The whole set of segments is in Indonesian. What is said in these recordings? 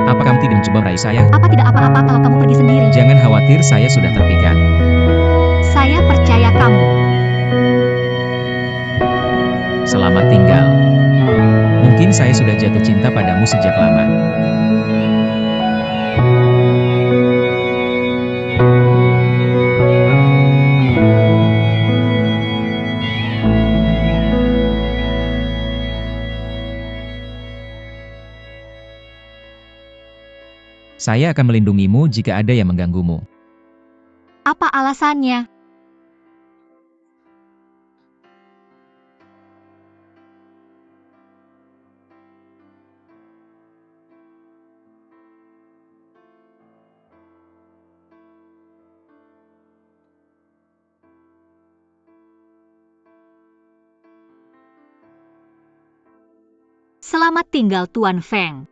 Apa kamu tidak mencoba merayu saya? Apa tidak apa-apa kalau kamu pergi sendiri? Jangan khawatir, saya sudah terpikat. Saya percaya kamu. Selamat tinggal. Mungkin saya sudah jatuh cinta padamu sejak lama. Saya akan melindungimu jika ada yang mengganggumu. Apa alasannya? Selamat tinggal Tuan Feng.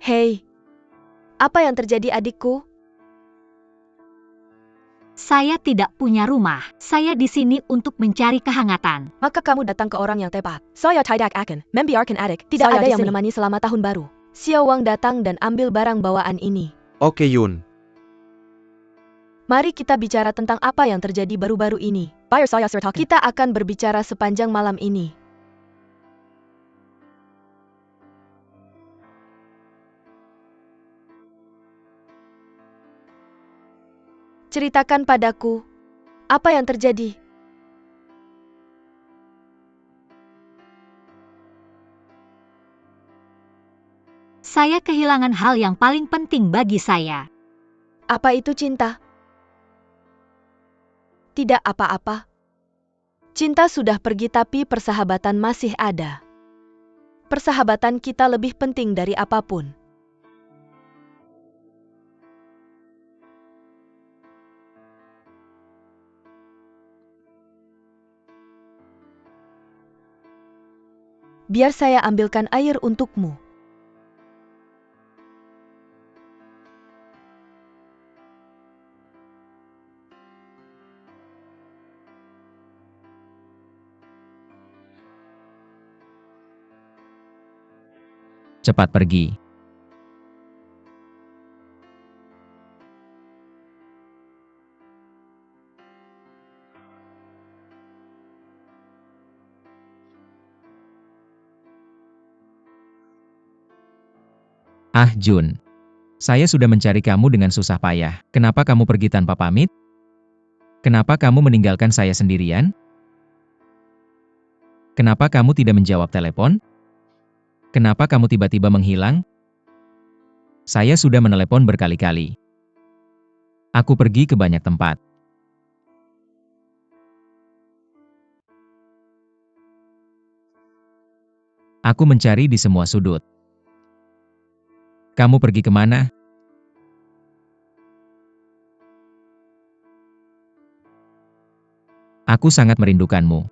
Hei, apa yang terjadi adikku? Saya tidak punya rumah. Saya di sini untuk mencari kehangatan. Maka kamu datang ke orang yang tepat. Saya tidak akan membiarkan adik tidak ada yang menemani selama tahun baru. Xiao Wang datang dan ambil barang bawaan ini. Oke Yun. Mari kita bicara tentang apa yang terjadi baru-baru ini. Kita akan berbicara sepanjang malam ini. Ceritakan padaku, apa yang terjadi? Saya kehilangan hal yang paling penting bagi saya. Apa itu cinta? Tidak apa-apa. Cinta sudah pergi tapi persahabatan masih ada. Persahabatan kita lebih penting dari apapun. Biar saya ambilkan air untukmu. Cepat pergi. Ah, Jun. Saya sudah mencari kamu dengan susah payah. Kenapa kamu pergi tanpa pamit? Kenapa kamu meninggalkan saya sendirian? Kenapa kamu tidak menjawab telepon? Kenapa kamu tiba-tiba menghilang? Saya sudah menelepon berkali-kali. Aku pergi ke banyak tempat. Aku mencari di semua sudut. Kamu pergi kemana? Aku sangat merindukanmu.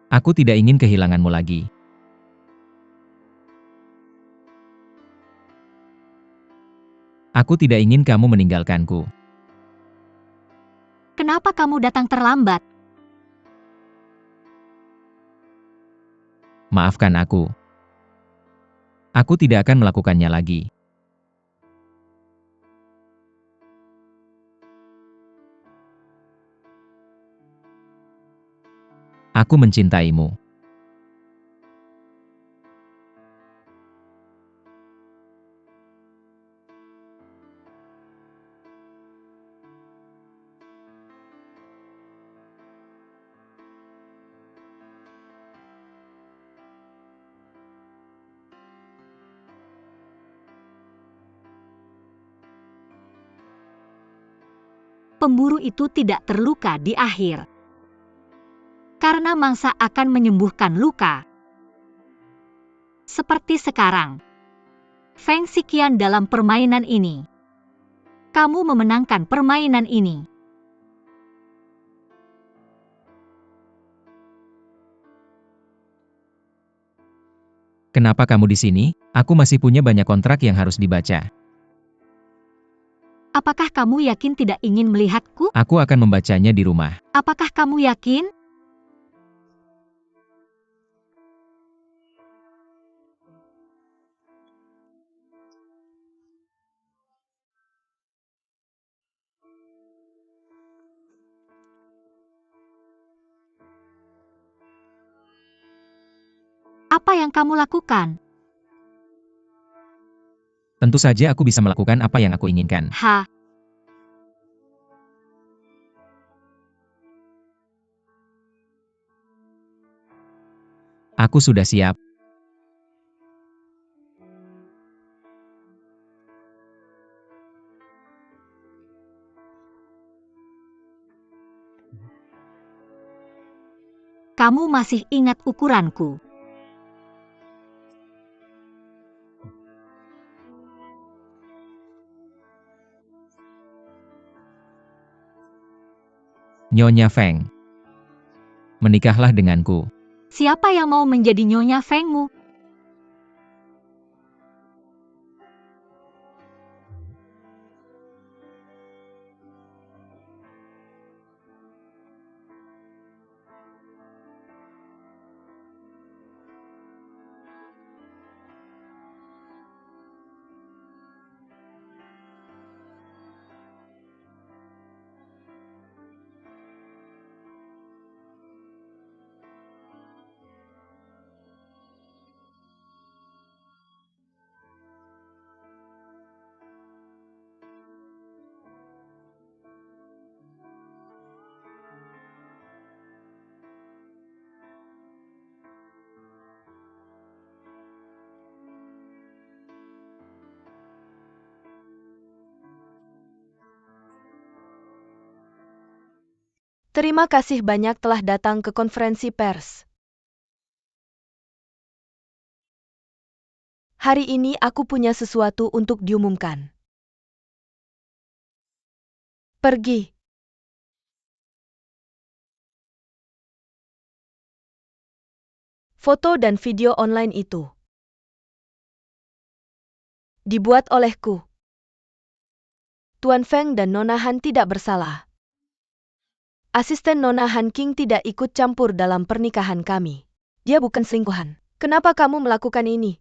Aku tidak ingin kehilanganmu lagi. Aku tidak ingin kamu meninggalkanku. Kenapa kamu datang terlambat? Maafkan aku. Aku tidak akan melakukannya lagi. Aku mencintaimu. Pemburu itu tidak terluka di akhir. Karena mangsa akan menyembuhkan luka. Seperti sekarang. Feng Xiqian dalam permainan ini. Kamu memenangkan permainan ini. Kenapa kamu di sini? Aku masih punya banyak kontrak yang harus dibaca. Apakah kamu yakin tidak ingin melihatku? Aku akan membacanya di rumah. Apakah kamu yakin? Apa yang kamu lakukan? Tentu saja aku bisa melakukan apa yang aku inginkan. Aku sudah siap. Kamu masih ingat ukuranku. Nyonya Feng. Menikahlah denganku. Siapa yang mau menjadi Nyonya Fengmu? Terima kasih banyak telah datang ke konferensi pers. Hari ini aku punya sesuatu untuk diumumkan. Pergi. Foto dan video online itu dibuat olehku. Tuan Feng dan Nona Han tidak bersalah. Asisten Nona Han King tidak ikut campur dalam pernikahan kami. Dia bukan selingkuhan. Kenapa kamu melakukan ini?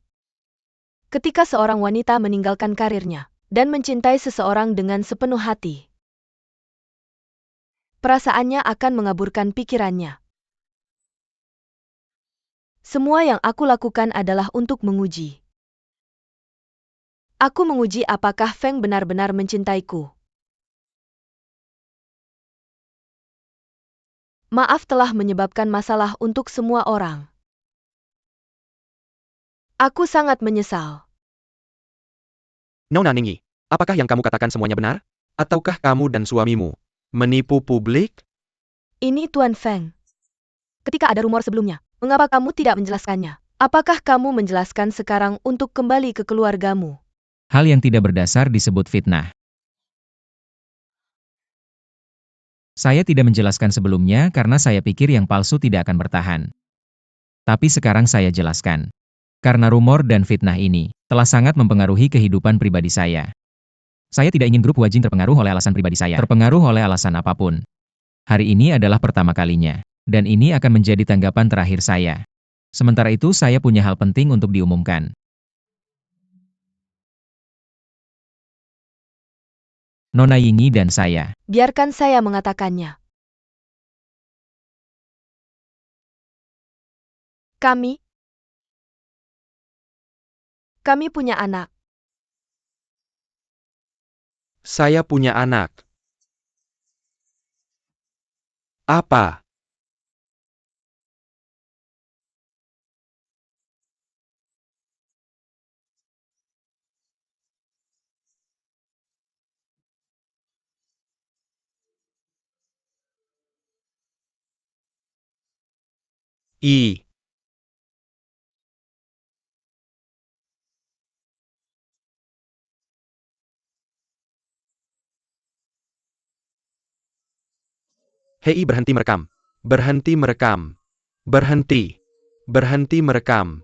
Ketika seorang wanita meninggalkan karirnya dan mencintai seseorang dengan sepenuh hati, perasaannya akan mengaburkan pikirannya. Semua yang aku lakukan adalah untuk menguji. Aku menguji apakah Feng benar-benar mencintaiku. Maaf telah menyebabkan masalah untuk semua orang. Aku sangat menyesal. Nona Ningyi, apakah yang kamu katakan semuanya benar? Ataukah kamu dan suamimu menipu publik? Ini Tuan Feng. Ketika ada rumor sebelumnya, mengapa kamu tidak menjelaskannya? Apakah kamu menjelaskan sekarang untuk kembali ke keluargamu? Hal yang tidak berdasar disebut fitnah. Saya tidak menjelaskan sebelumnya karena saya pikir yang palsu tidak akan bertahan. Tapi sekarang saya jelaskan. Karena rumor dan fitnah ini telah sangat mempengaruhi kehidupan pribadi saya. Saya tidak ingin grup Huajing terpengaruh oleh alasan pribadi saya. Terpengaruh oleh alasan apapun. Hari ini adalah pertama kalinya. Dan ini akan menjadi tanggapan terakhir saya. Sementara itu saya punya hal penting untuk diumumkan. Nona Yingyi dan saya. Biarkan saya mengatakannya. Kami punya anak. Saya punya anak. Apa? I. Hei, berhenti merekam. Berhenti merekam. Berhenti. Berhenti merekam.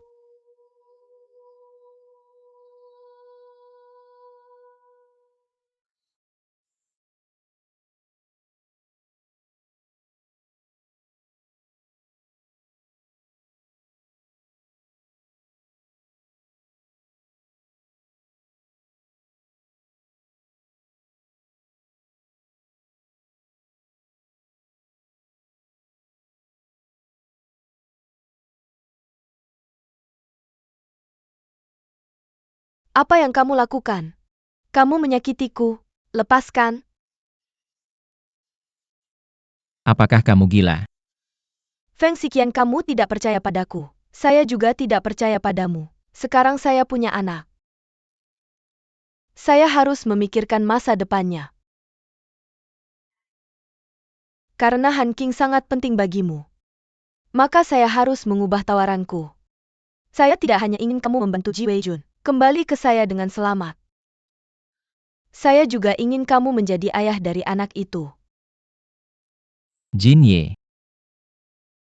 Apa yang kamu lakukan? Kamu menyakitiku. Lepaskan. Apakah kamu gila? Feng Xiqian, kamu tidak percaya padaku. Saya juga tidak percaya padamu. Sekarang saya punya anak. Saya harus memikirkan masa depannya. Karena Han Qing sangat penting bagimu. Maka saya harus mengubah tawaranku. Saya tidak hanya ingin kamu membantu Ji Weijun kembali ke saya dengan selamat. Saya juga ingin kamu menjadi ayah dari anak itu. Jin Ye.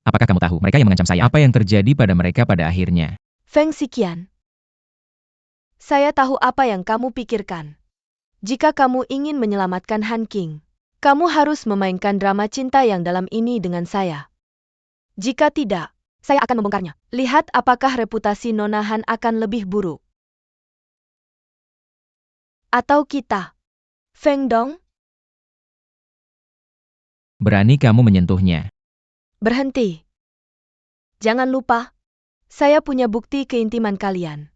Apakah kamu tahu mereka yang mengancam saya? Apa yang terjadi pada mereka pada akhirnya? Feng Xiqian. Saya tahu apa yang kamu pikirkan. Jika kamu ingin menyelamatkan Han Qing, kamu harus memainkan drama cinta yang dalam ini dengan saya. Jika tidak, saya akan membongkarnya. Lihat apakah reputasi Nona Han akan lebih buruk. Atau kita. Feng Dong, Berani kamu menyentuhnya. berhenti. Jangan lupa, saya punya bukti keintiman kalian.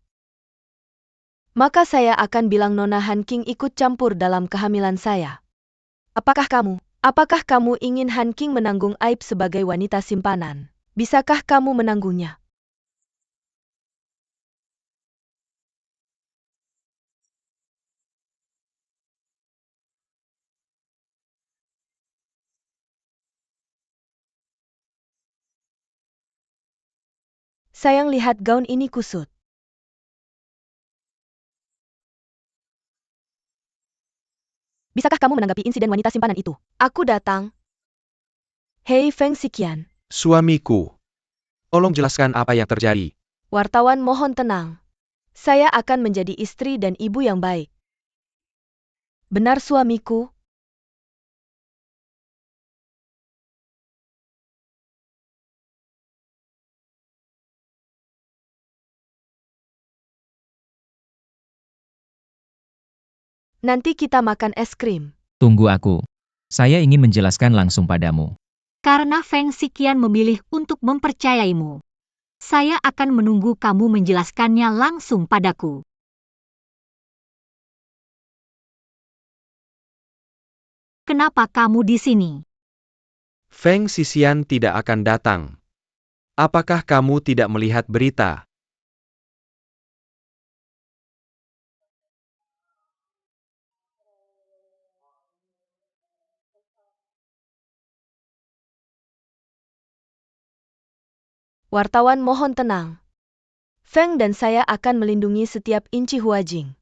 Maka saya akan bilang Nona Han Qing ikut campur dalam kehamilan saya. Apakah kamu ingin Han Qing menanggung aib sebagai wanita simpanan? Bisakah kamu menanggungnya? Sayang, lihat gaun ini kusut. Bisakah kamu menanggapi insiden wanita simpanan itu? Aku datang. Hei Feng Xiqian. Suamiku. Tolong jelaskan apa yang terjadi. Wartawan mohon tenang. Saya akan menjadi istri dan ibu yang baik. Benar suamiku? Nanti kita makan es krim. Tunggu aku. Saya ingin menjelaskan langsung padamu. Karena Feng Xiqian memilih untuk mempercayaimu. Saya akan menunggu kamu menjelaskannya langsung padaku. Kenapa kamu di sini? Feng Xiqian tidak akan datang. Apakah kamu tidak melihat berita? Wartawan mohon tenang. Feng dan saya akan melindungi setiap inci Huajing.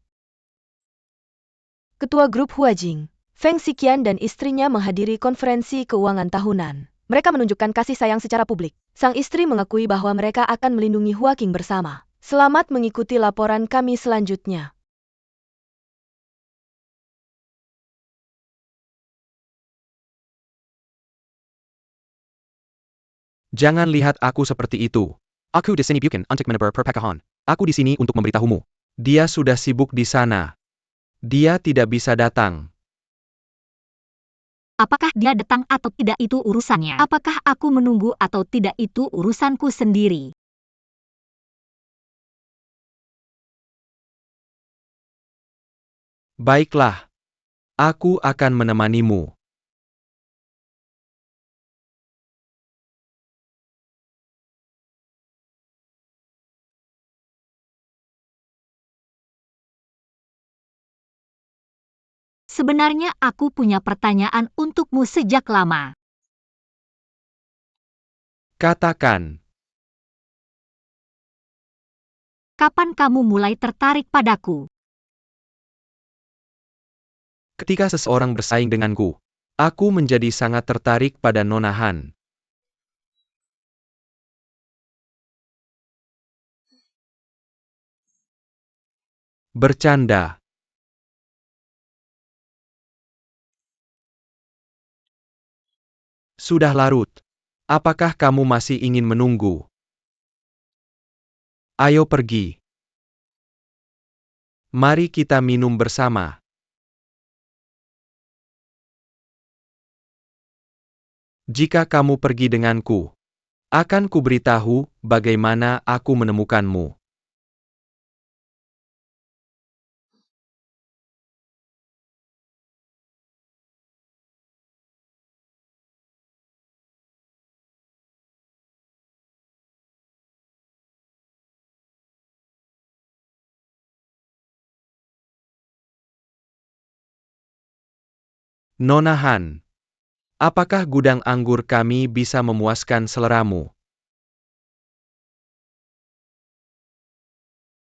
Ketua grup Huajing, Feng Xiqian dan istrinya menghadiri konferensi keuangan tahunan. Mereka menunjukkan kasih sayang secara publik. Sang istri mengakui bahwa mereka akan melindungi Huaqing bersama. Selamat mengikuti laporan kami selanjutnya. Jangan lihat aku seperti itu. Aku di sini bukan untuk menebar perpecahan. Aku di sini untuk memberitahumu. Dia sudah sibuk di sana. Dia tidak bisa datang. Apakah dia datang atau tidak itu urusannya? Apakah aku menunggu atau tidak itu urusanku sendiri? Baiklah. Aku akan menemanimu. Sebenarnya aku punya pertanyaan untukmu sejak lama. Katakan. Kapan kamu mulai tertarik padaku? Ketika seseorang bersaing denganku, aku menjadi sangat tertarik pada Nona Han. Bercanda. Sudah larut. Apakah kamu masih ingin menunggu? Ayo pergi. Mari kita minum bersama. Jika kamu pergi denganku, akan kuberitahu bagaimana aku menemukanmu. Nona Han, apakah gudang anggur kami bisa memuaskan seleramu?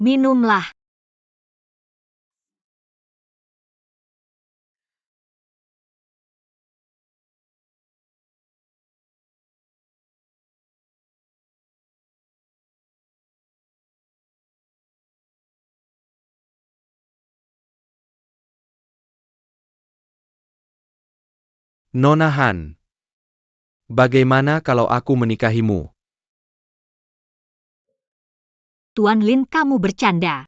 Minumlah. Nona Han, bagaimana kalau aku menikahimu? Tuan Lin, kamu bercanda.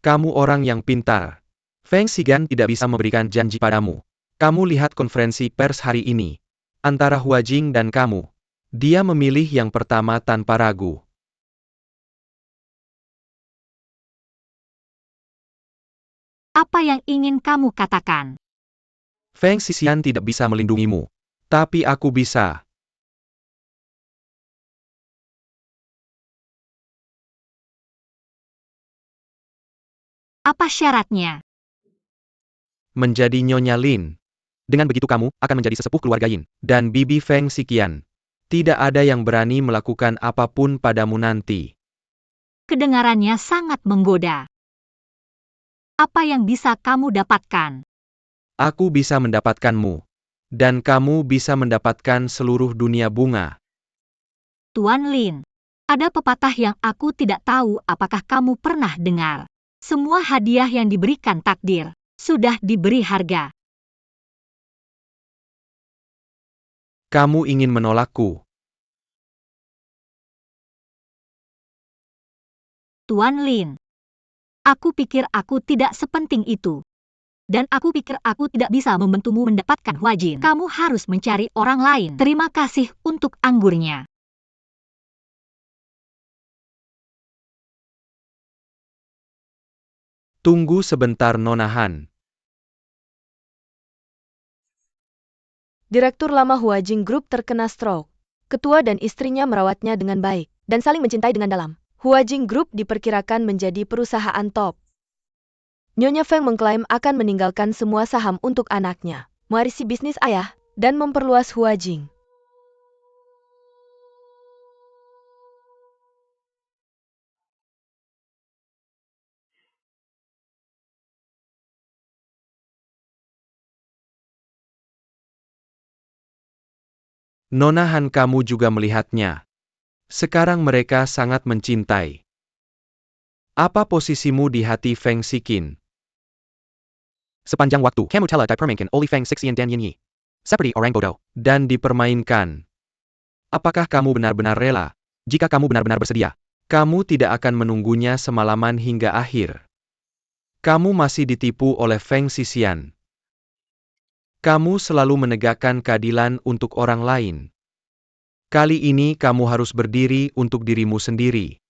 Kamu orang yang pintar. Feng Xigan tidak bisa memberikan janji padamu. Kamu lihat konferensi pers hari ini. Antara Hua Jing dan kamu. Dia memilih yang pertama tanpa ragu. Apa yang ingin kamu katakan? Feng Xixian tidak bisa melindungimu. Tapi aku bisa. Apa syaratnya? Menjadi Nyonya Lin. Dengan begitu kamu akan menjadi sesepuh keluarga Yin. Dan Bibi Feng Xiqian. Tidak ada yang berani melakukan apapun padamu nanti. Kedengarannya sangat menggoda. Apa yang bisa kamu dapatkan? Aku bisa mendapatkanmu. Dan kamu bisa mendapatkan seluruh dunia bunga. Tuan Lin, ada pepatah yang aku tidak tahu apakah kamu pernah dengar. Semua hadiah yang diberikan takdir, sudah diberi harga. Kamu ingin menolakku. Tuan Lin, aku pikir aku tidak sepenting itu. Dan aku pikir aku tidak bisa membantumu mendapatkan Hua Jin. Kamu harus mencari orang lain. Terima kasih untuk anggurnya. Tunggu sebentar Nona Han. Direktur lama Hua Jing Group terkena stroke. Ketua dan istrinya merawatnya dengan baik, dan saling mencintai dengan dalam. Hua Jing Group diperkirakan menjadi perusahaan top. Nyonya Feng mengklaim akan meninggalkan semua saham untuk anaknya, mewarisi bisnis ayah, dan memperluas Hua Jing. Nona Han, kamu juga melihatnya. Sekarang mereka sangat mencintai. Apa posisimu di hati Feng Xiqin? Sepanjang waktu, kamu telah dipermainkan oleh Feng Xixian dan Yin Yi. seperti orang bodoh, dan dipermainkan. Apakah kamu benar-benar rela? Jika kamu benar-benar bersedia, kamu tidak akan menunggunya semalaman hingga akhir. Kamu masih ditipu oleh Feng Xixian. Kamu selalu menegakkan keadilan untuk orang lain. Kali ini kamu harus berdiri untuk dirimu sendiri.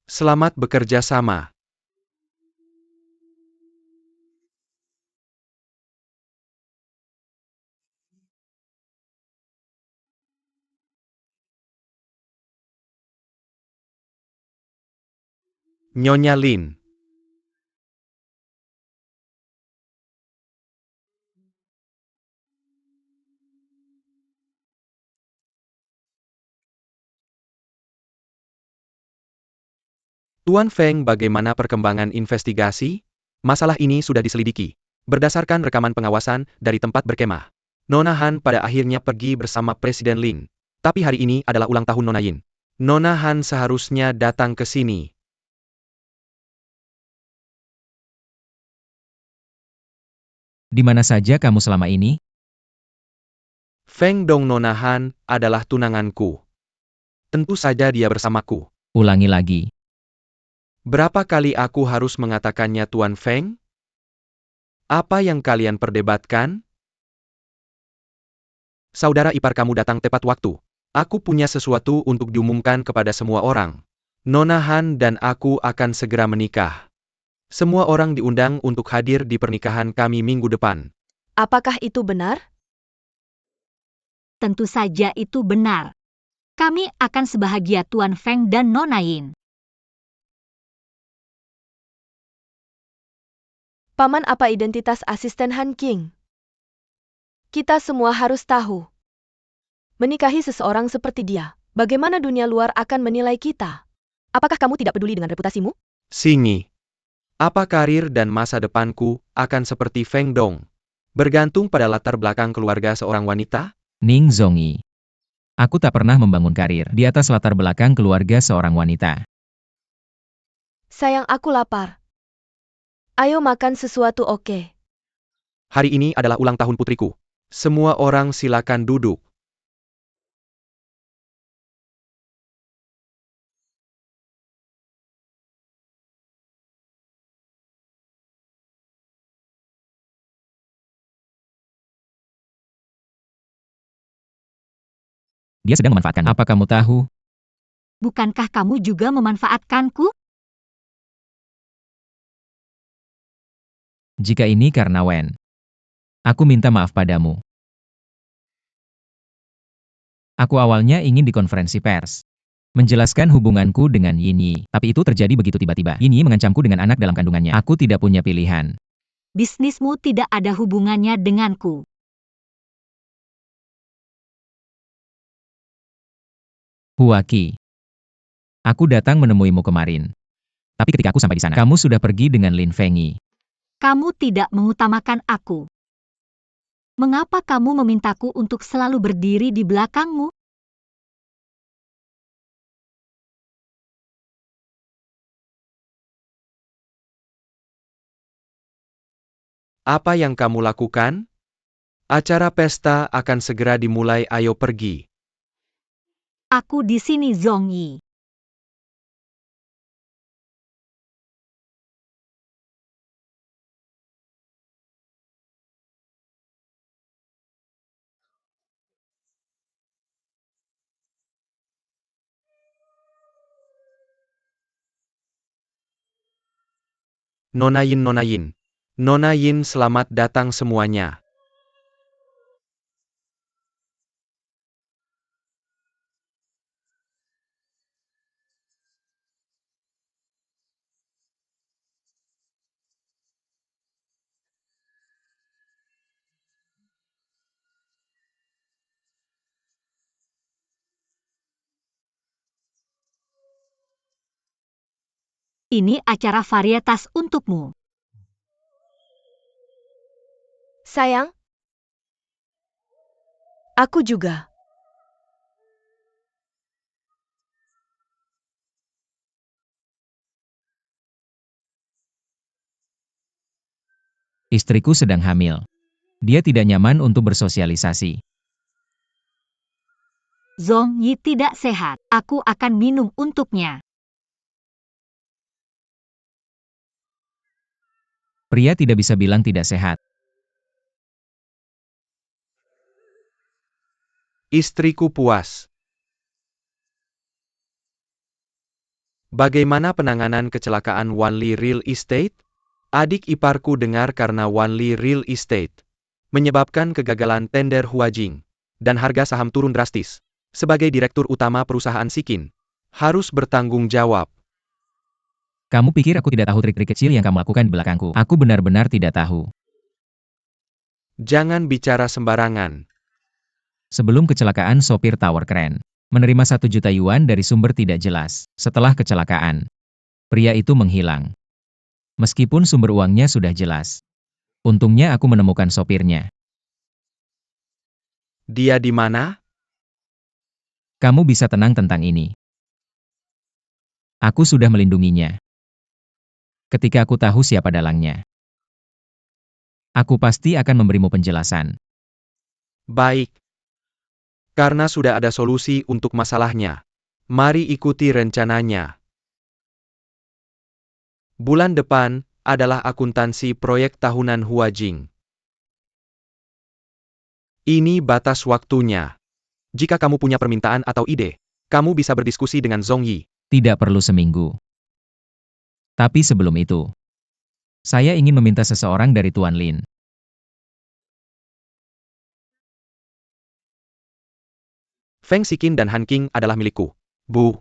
Selamat bekerja sama. Nyonya Lin. Tuan Feng, bagaimana perkembangan investigasi? Masalah ini sudah diselidiki. Berdasarkan rekaman pengawasan dari tempat berkemah, Nona Han pada akhirnya pergi bersama Presiden Lin. Tapi hari ini adalah ulang tahun Nona Yin. Nona Han seharusnya datang ke sini. Di mana saja kamu selama ini? Feng Dong Nona Han adalah tunanganku. Tentu saja dia bersamaku. Ulangi lagi. Berapa kali aku harus mengatakannya Tuan Feng? Apa yang kalian perdebatkan? Saudara ipar kamu datang tepat waktu. Aku punya sesuatu untuk diumumkan kepada semua orang. Nona Han dan aku akan segera menikah. Semua orang diundang untuk hadir di pernikahan kami minggu depan. Apakah itu benar? Tentu saja itu benar. Kami akan sebahagia Tuan Feng dan Nona Yin. Paman, apa identitas asisten Han King? Kita semua harus tahu. Menikahi seseorang seperti dia, bagaimana dunia luar akan menilai kita? Apakah kamu tidak peduli dengan reputasimu? Singi. Apa karir dan masa depanku akan seperti Feng Dong? Bergantung pada latar belakang keluarga seorang wanita? Ning Zongyi. Aku tak pernah membangun karir di atas latar belakang keluarga seorang wanita. Sayang, aku lapar. Ayo makan sesuatu, oke? Hari ini adalah ulang tahun putriku. Semua orang silakan duduk. Dia sedang memanfaatkan. Apa kamu tahu? Bukankah kamu juga memanfaatkanku? Jika ini karena Wen. Aku minta maaf padamu. Aku awalnya ingin di konferensi pers menjelaskan hubunganku dengan Yinyi, tapi itu terjadi begitu tiba-tiba. Yinyi mengancamku dengan anak dalam kandungannya. Aku tidak punya pilihan. Bisnismu tidak ada hubungannya denganku. Huaki. Aku datang menemuimu kemarin. Tapi ketika aku sampai di sana, kamu sudah pergi dengan Lin Fengyi. Kamu tidak mengutamakan aku. Mengapa kamu memintaku untuk selalu berdiri di belakangmu? Apa yang kamu lakukan? Acara pesta akan segera dimulai, ayo pergi. Aku di sini, Zongyi. Nona Yin, Nona Yin. Nona Yin, selamat datang semuanya. Ini acara varietas untukmu. Sayang, Aku juga. Istriku sedang hamil. Dia tidak nyaman untuk bersosialisasi. Zhong Yi tidak sehat. Aku akan minum untuknya. Pria tidak bisa bilang tidak sehat. Istriku puas. Bagaimana penanganan kecelakaan Wanli Real Estate? Adik iparku dengar karena Wanli Real Estate menyebabkan kegagalan tender Huajing dan harga saham turun drastis. Sebagai direktur utama perusahaan Sikin, harus bertanggung jawab. Kamu pikir aku tidak tahu trik-trik kecil yang kamu lakukan di belakangku? Aku benar-benar tidak tahu. Jangan bicara sembarangan. Sebelum kecelakaan sopir tower crane menerima 1 juta yuan dari sumber tidak jelas. Setelah kecelakaan, pria itu menghilang. Meskipun sumber uangnya sudah jelas. Untungnya aku menemukan sopirnya. Dia di mana? Kamu bisa tenang tentang ini. Aku sudah melindunginya. Ketika aku tahu siapa dalangnya, aku pasti akan memberimu penjelasan. Baik. Karena sudah ada solusi untuk masalahnya, mari ikuti rencananya. Bulan depan adalah akuntansi proyek tahunan Huajing. Ini batas waktunya. Jika kamu punya permintaan atau ide, kamu bisa berdiskusi dengan Zhong Yi. Tidak perlu seminggu. Tapi sebelum itu, saya ingin meminta seseorang dari Tuan Lin. Feng Sikin dan Han King adalah milikku. Bu.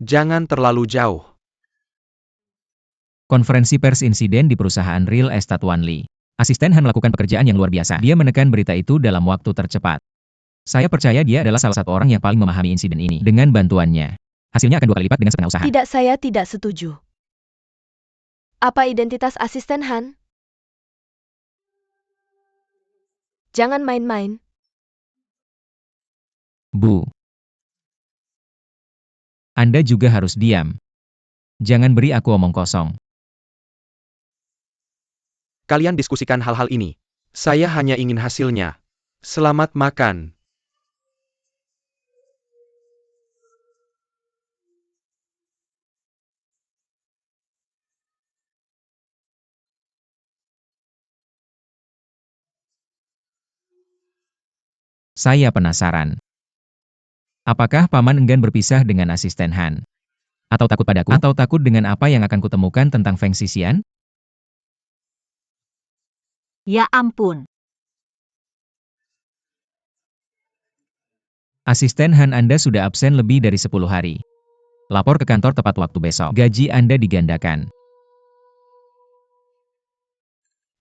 Jangan terlalu jauh. Konferensi pers insiden di perusahaan real estate Tuan Li. Asisten Han melakukan pekerjaan yang luar biasa. Dia menekan berita itu dalam waktu tercepat. Saya percaya dia adalah salah satu orang yang paling memahami insiden ini. Dengan bantuannya, hasilnya akan 2 kali lipat dengan setengah usaha. Tidak, saya tidak setuju. Apa identitas asisten Han? Jangan main-main. Bu. Anda juga harus diam. Jangan beri aku omong kosong. Kalian diskusikan hal-hal ini. Saya hanya ingin hasilnya. Selamat makan. Saya penasaran. Apakah Paman enggan berpisah dengan asisten Han? Atau takut padaku? Atau takut dengan apa yang akan kutemukan tentang Feng Xixian? Ya ampun. Asisten Han Anda sudah absen lebih dari 10 hari. Lapor ke kantor tepat waktu besok. Gaji Anda digandakan.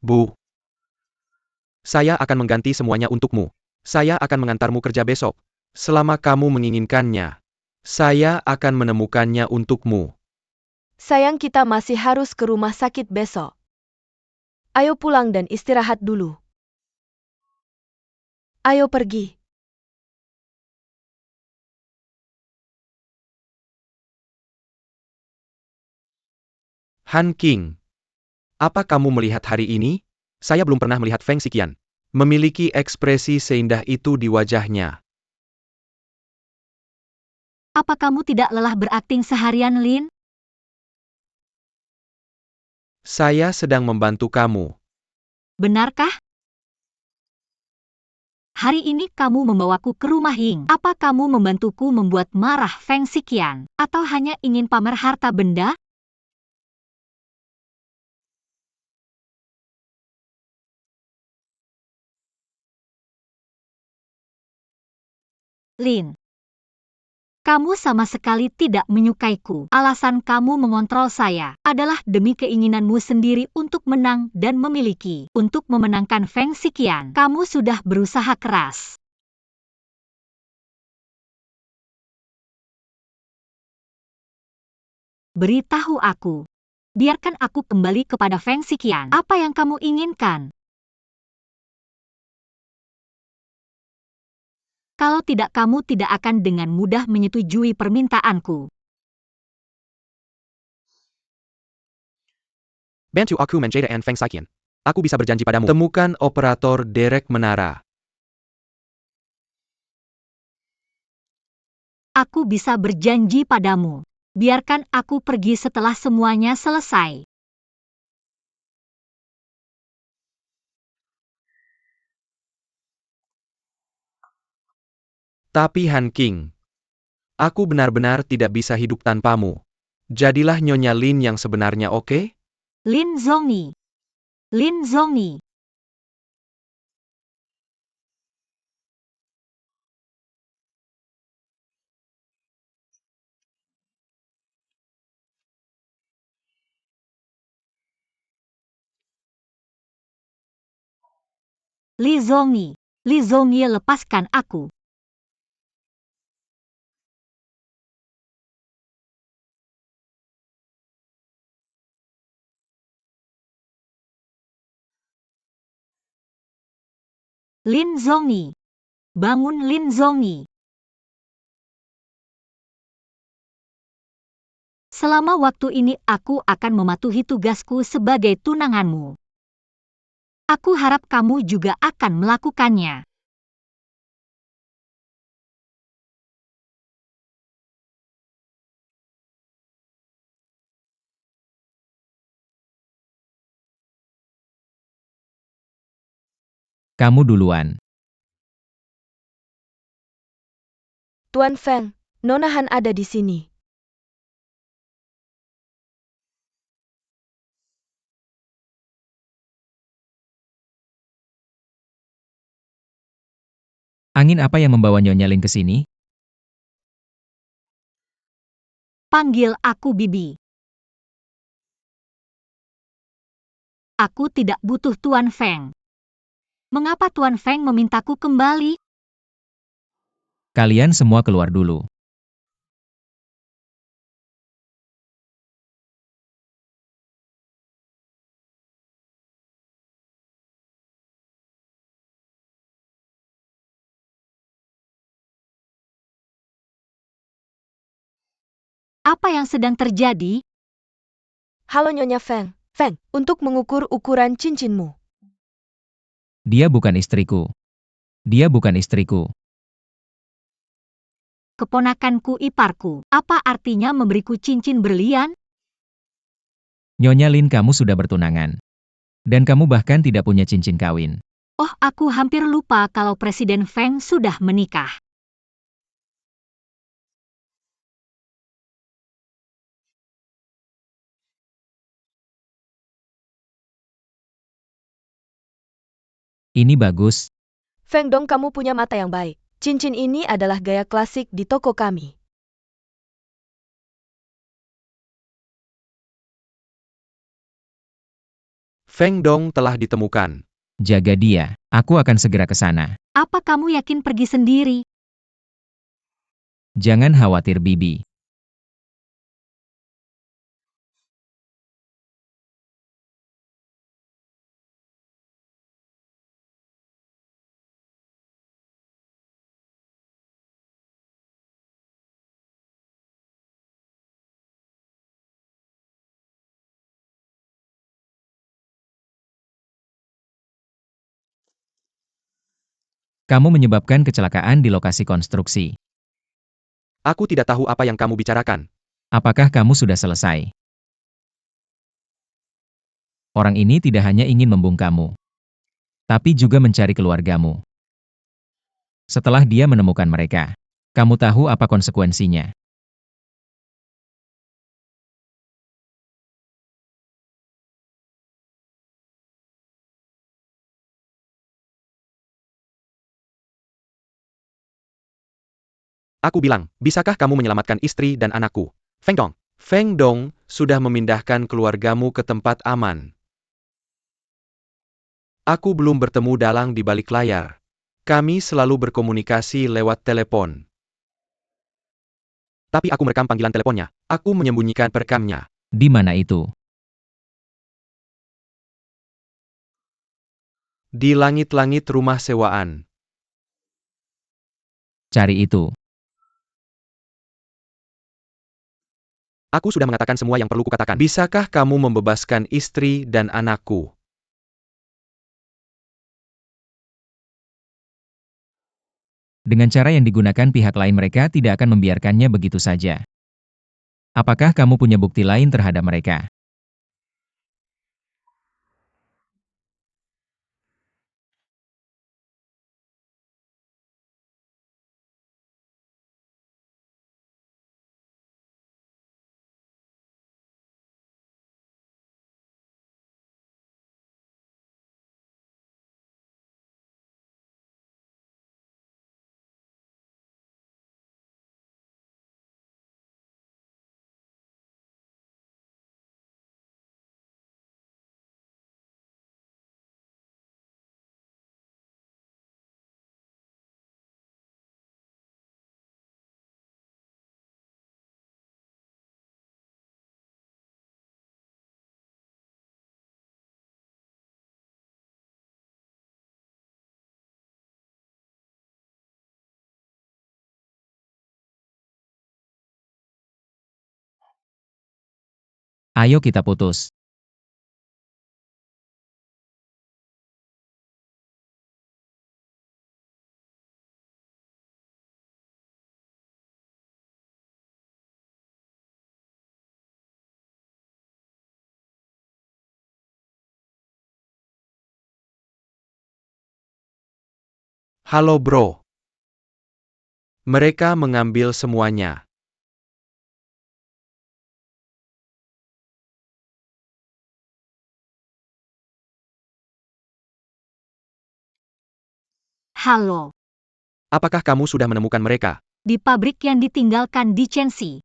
Bu. Saya akan mengganti semuanya untukmu. Saya akan mengantarmu kerja besok. Selama kamu menginginkannya. Saya akan menemukannya untukmu. Sayang, kita masih harus ke rumah sakit besok. Ayo pulang dan istirahat dulu. Ayo pergi. Han King. Apa kamu melihat hari ini? Saya belum pernah melihat Feng Xiqian memiliki ekspresi seindah itu di wajahnya. Apa kamu tidak lelah berakting seharian, Lin? Saya sedang membantu kamu. Benarkah? Hari ini kamu membawaku ke rumah Ying. Apa kamu membantuku membuat marah Feng Xiqian? Atau hanya ingin pamer harta benda? Lin, kamu sama sekali tidak menyukaiku. Alasan kamu mengontrol saya adalah demi keinginanmu sendiri untuk menang dan memiliki. Untuk memenangkan Feng Xiqian, kamu sudah berusaha keras. Beritahu aku. Biarkan aku kembali kepada Feng Xiqian. Apa yang kamu inginkan? Kalau tidak, kamu tidak akan dengan mudah menyetujui permintaanku. Bantu aku menjadi Feng Saiqian. Aku bisa berjanji padamu. Temukan operator derek menara. Aku bisa berjanji padamu. Biarkan aku pergi setelah semuanya selesai. Tapi Han King, aku benar-benar tidak bisa hidup tanpamu. Jadilah Nyonya Lin yang sebenarnya, oke? Lin Zhongyi. Lin Zhongyi. Li Zhongyi. Li Zhongyi, lepaskan aku. Lin Zhongyi. Bangun, Lin Zhongyi. Selama waktu ini aku akan mematuhi tugasku sebagai tunanganmu. Aku harap kamu juga akan melakukannya. Kamu duluan. Tuan Feng, Nona Han ada di sini. Angin apa yang membawa Nyonya Lin ke sini? Panggil aku Bibi. Aku tidak butuh Tuan Feng. Mengapa Tuan Feng memintaku kembali? Kalian semua keluar dulu. Apa yang sedang terjadi? Halo Nyonya Feng. Feng, untuk mengukur ukuran cincinmu. Dia bukan istriku. Dia bukan istriku. Keponakanku iparku. Apa artinya memberiku cincin berlian? Nyonya Lin, kamu sudah bertunangan. Dan kamu bahkan tidak punya cincin kawin. Oh, aku hampir lupa kalau Presiden Feng sudah menikah. Ini bagus. Feng Dong, kamu punya mata yang baik. Cincin ini adalah gaya klasik di toko kami. Feng Dong telah ditemukan. Jaga dia. Aku akan segera ke sana. Apa kamu yakin pergi sendiri? Jangan khawatir, Bibi. Kamu menyebabkan kecelakaan di lokasi konstruksi. Aku tidak tahu apa yang kamu bicarakan. Apakah kamu sudah selesai? Orang ini tidak hanya ingin membungkamu, tapi juga mencari keluargamu. Setelah dia menemukan mereka, kamu tahu apa konsekuensinya. Aku bilang, bisakah kamu menyelamatkan istri dan anakku? Feng Dong. Feng Dong sudah memindahkan keluargamu ke tempat aman. Aku belum bertemu Dalang di balik layar. Kami selalu berkomunikasi lewat telepon. Tapi aku merekam panggilan teleponnya. Aku menyembunyikan perekamnya. Di mana itu? Di langit-langit rumah sewaan. Cari itu. Aku sudah mengatakan semua yang perlu kukatakan. Bisakah kamu membebaskan istri dan anakku? Dengan cara yang digunakan pihak lain mereka tidak akan membiarkannya begitu saja. Apakah kamu punya bukti lain terhadap mereka? Ayo kita putus. Halo bro. Mereka mengambil semuanya. Halo, Apakah kamu sudah menemukan mereka? di pabrik yang ditinggalkan di Chensea.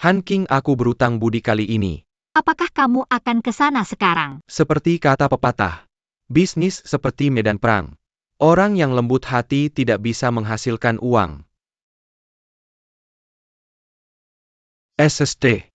Han King, aku berutang budi kali ini. Apakah kamu akan ke sana sekarang? Seperti kata pepatah, bisnis seperti medan perang. Orang yang lembut hati tidak bisa menghasilkan uang. SSD.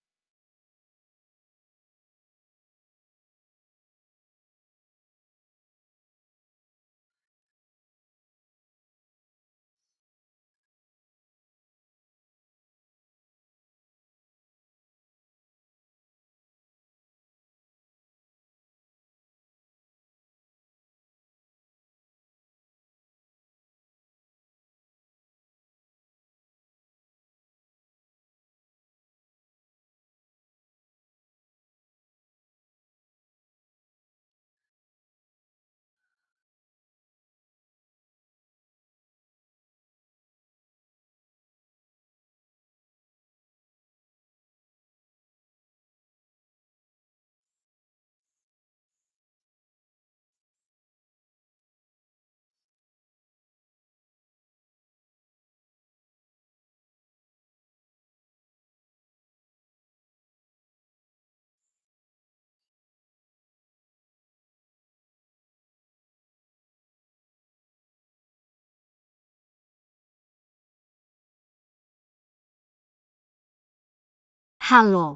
Halo,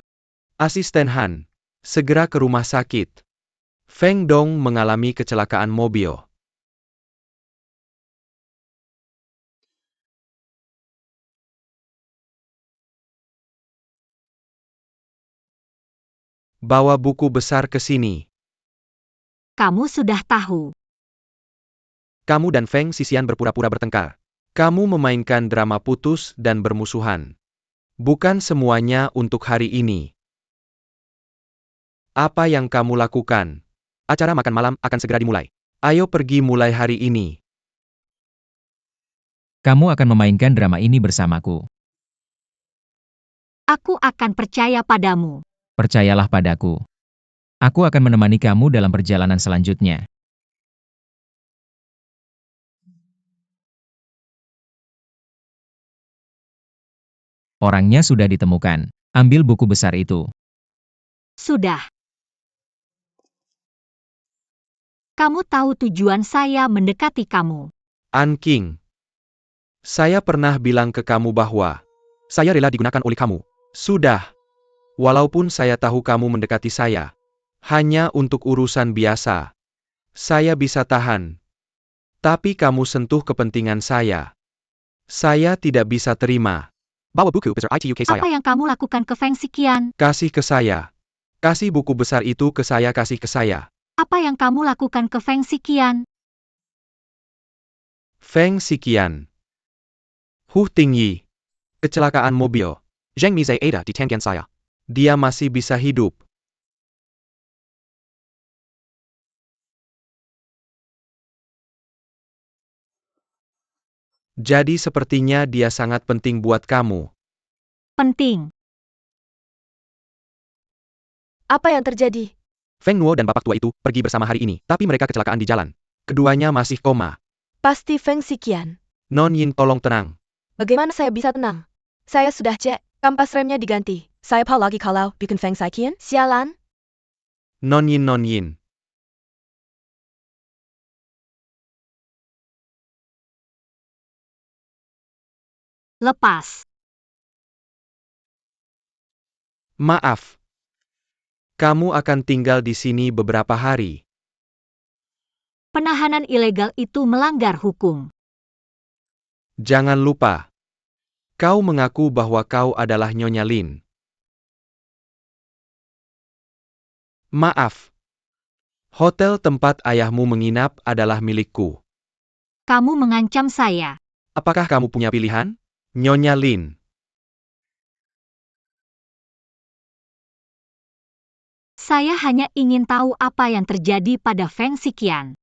Asisten Han, segera ke rumah sakit. Feng Dong mengalami kecelakaan mobil. Bawa buku besar ke sini. kamu sudah tahu. Kamu dan Feng Sisian berpura-pura bertengkar. Kamu memainkan drama putus dan bermusuhan. Bukan semuanya untuk hari ini. Apa yang kamu lakukan? Acara makan malam akan segera dimulai. Ayo pergi mulai hari ini. Kamu akan memainkan drama ini bersamaku. Aku akan percaya padamu. Percayalah padaku. Aku akan menemani kamu dalam perjalanan selanjutnya. Orangnya sudah ditemukan. Ambil buku besar itu. Sudah. Kamu tahu tujuan saya mendekati kamu. An King. Saya pernah bilang ke kamu bahwa saya rela digunakan oleh kamu. Sudah. Walaupun saya tahu kamu mendekati saya. Hanya untuk urusan biasa. Saya bisa tahan. Tapi kamu sentuh kepentingan saya. Saya tidak bisa terima. Bawa buku besar itu ke saya. Apa yang kamu lakukan ke Feng Xiqian? Kasih ke saya. Kasih buku besar itu ke saya, kasih ke saya. Apa yang kamu lakukan ke Feng Xiqian? Feng Xiqian. Hu Tingyi. Kecelakaan mobil. Zheng Mizai ada di Tianqian saya. Dia masih bisa hidup. Jadi sepertinya dia sangat penting buat kamu. Penting. Apa yang terjadi? Feng Nuo dan bapak tua itu pergi bersama hari ini, tapi mereka kecelakaan di jalan. Keduanya masih koma. Pasti Feng Xiqian. Non Yin, tolong tenang. Bagaimana saya bisa tenang? Saya sudah cek, kampas remnya diganti. Saya apa lagi kalau bikin Feng Xiqian? Sialan. Non Yin, Non Yin. Lepas. Maaf. Kamu akan tinggal di sini beberapa hari. Penahanan ilegal itu melanggar hukum. Jangan lupa. Kau mengaku bahwa kau adalah Nyonya Lin. Maaf. Hotel tempat ayahmu menginap adalah milikku. Kamu mengancam saya. Apakah kamu punya pilihan? Nyonya Lin. Saya hanya ingin tahu apa yang terjadi pada Feng Xiqian.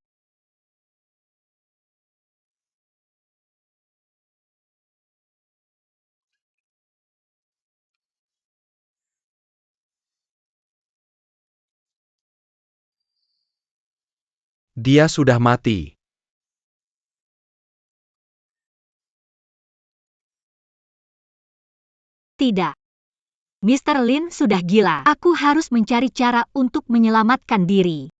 Dia sudah mati. Tidak. Mr. Lin sudah gila. Aku harus mencari cara untuk menyelamatkan diri.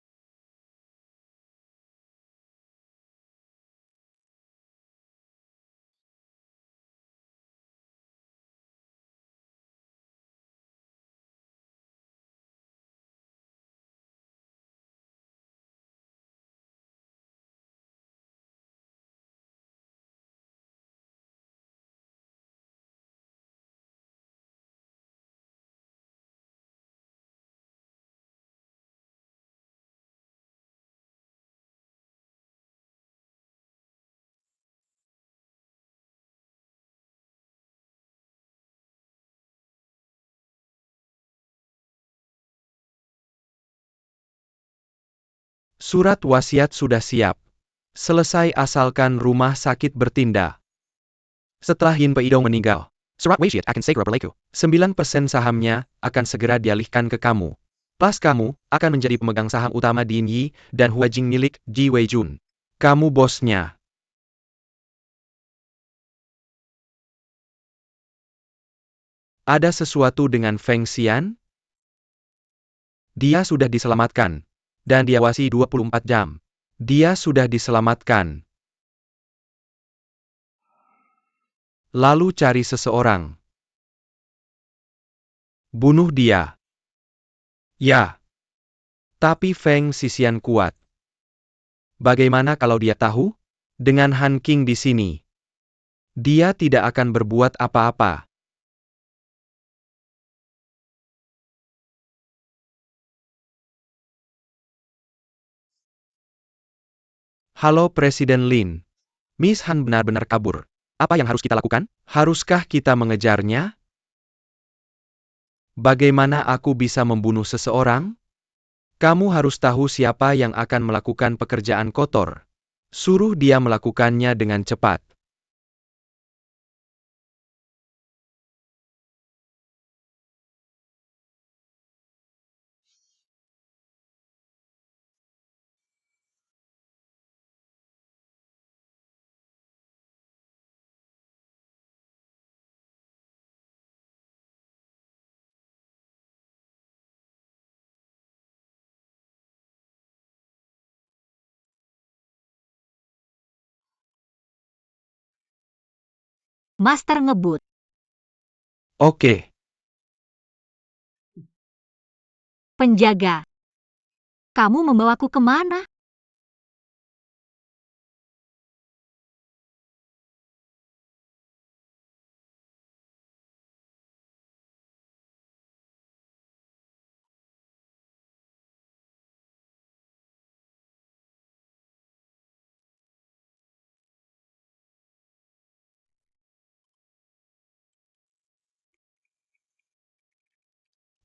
Surat wasiat sudah siap. Selesai asalkan rumah sakit bertindak. Setelah Yin Peidong meninggal, surat wasiat akan segera berlaku. 9% sahamnya akan segera dialihkan ke kamu. Plus kamu akan menjadi pemegang saham utama di Yin Yi dan Huajing milik Ji Weijun. Kamu bosnya. Ada sesuatu dengan Feng Xian? Dia sudah diselamatkan. Dan diawasi 24 jam. Dia sudah diselamatkan. Lalu cari seseorang. Bunuh dia. Ya. Tapi Feng Xixian kuat. Bagaimana kalau dia tahu? Dengan Han King di sini. Dia tidak akan berbuat apa-apa. Halo Presiden Lin. Miss Han benar-benar kabur. Apa yang harus kita lakukan? Haruskah kita mengejarnya? Bagaimana aku bisa membunuh seseorang? Kamu harus tahu siapa yang akan melakukan pekerjaan kotor. Suruh dia melakukannya dengan cepat. Master ngebut. Oke. Penjaga. Kamu membawaku kemana?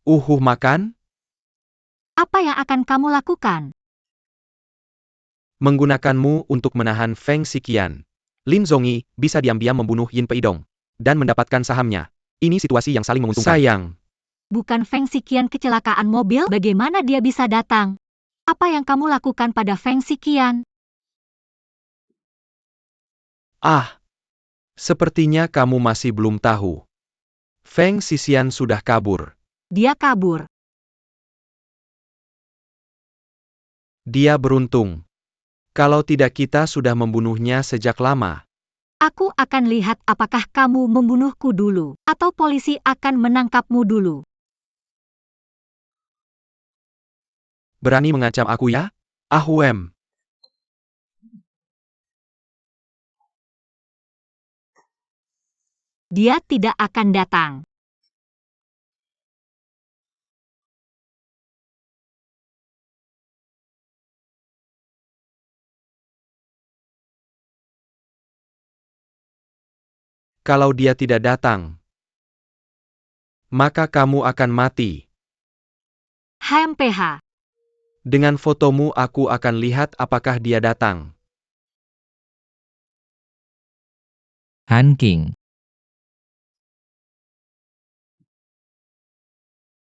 Makan? Apa yang akan kamu lakukan? Menggunakanmu untuk menahan Feng Xiqian. Lin Zongyi bisa diam-diam membunuh Yin Peidong dan mendapatkan sahamnya. Ini situasi yang saling menguntungkan. Sayang. Bukan Feng Xiqian kecelakaan mobil, bagaimana dia bisa datang? Apa yang kamu lakukan pada Feng Xiqian? Sepertinya kamu masih belum tahu. Feng Xiqian sudah kabur. Dia kabur. Dia beruntung. Kalau tidak kita sudah membunuhnya sejak lama. Aku akan lihat apakah kamu membunuhku dulu, atau polisi akan menangkapmu dulu. Berani mengancam aku ya? Ahuem. Dia tidak akan datang. Kalau dia tidak datang, maka kamu akan mati. HMPH. Dengan fotomu aku akan lihat apakah dia datang. Han King.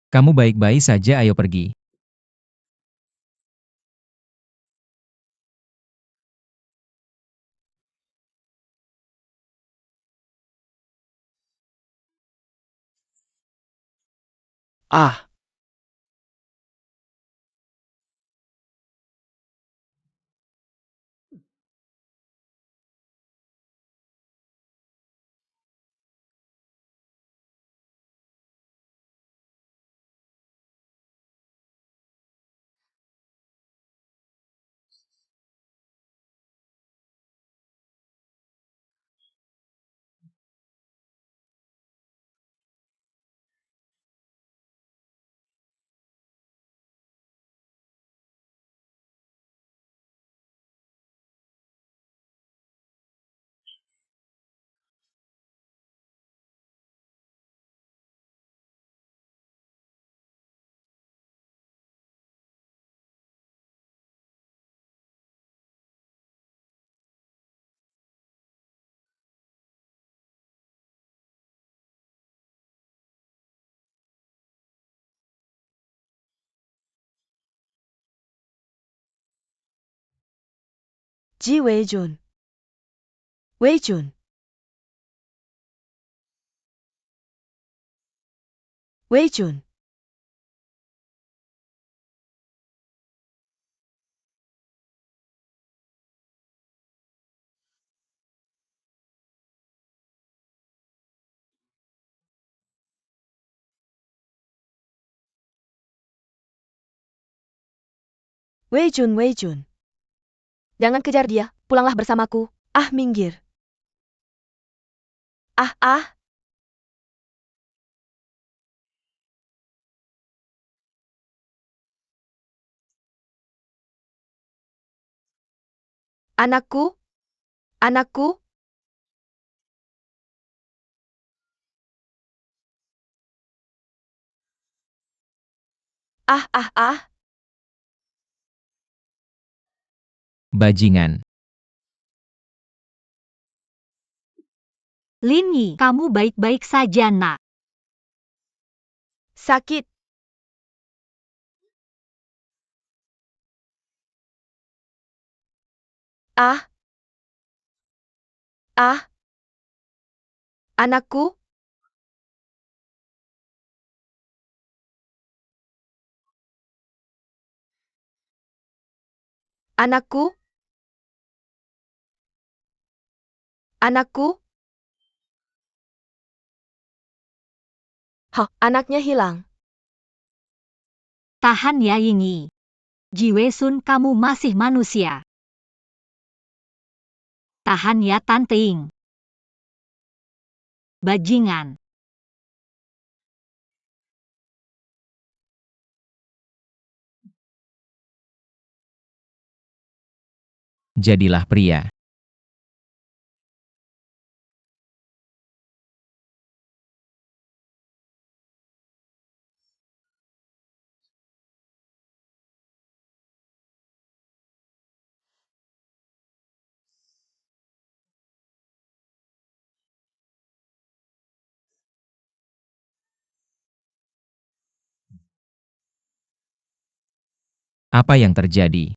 Kamu baik-baik saja, ayo pergi. Ji Weijun. Weijun. Weijun. Weijun, Weijun. Jangan kejar dia, pulanglah bersamaku. Minggir. Ah. Anakku? Anakku? Ah. Bajingan. Lin Yi, kamu baik-baik saja, nak. Sakit. Ah. Anakku? Anakku? Anakku? Anaknya hilang. Tahan ya, Ying Yi. Ji Wesun, kamu masih manusia. Tahan ya, Tante Ying. Bajingan. Jadilah pria. Apa yang terjadi?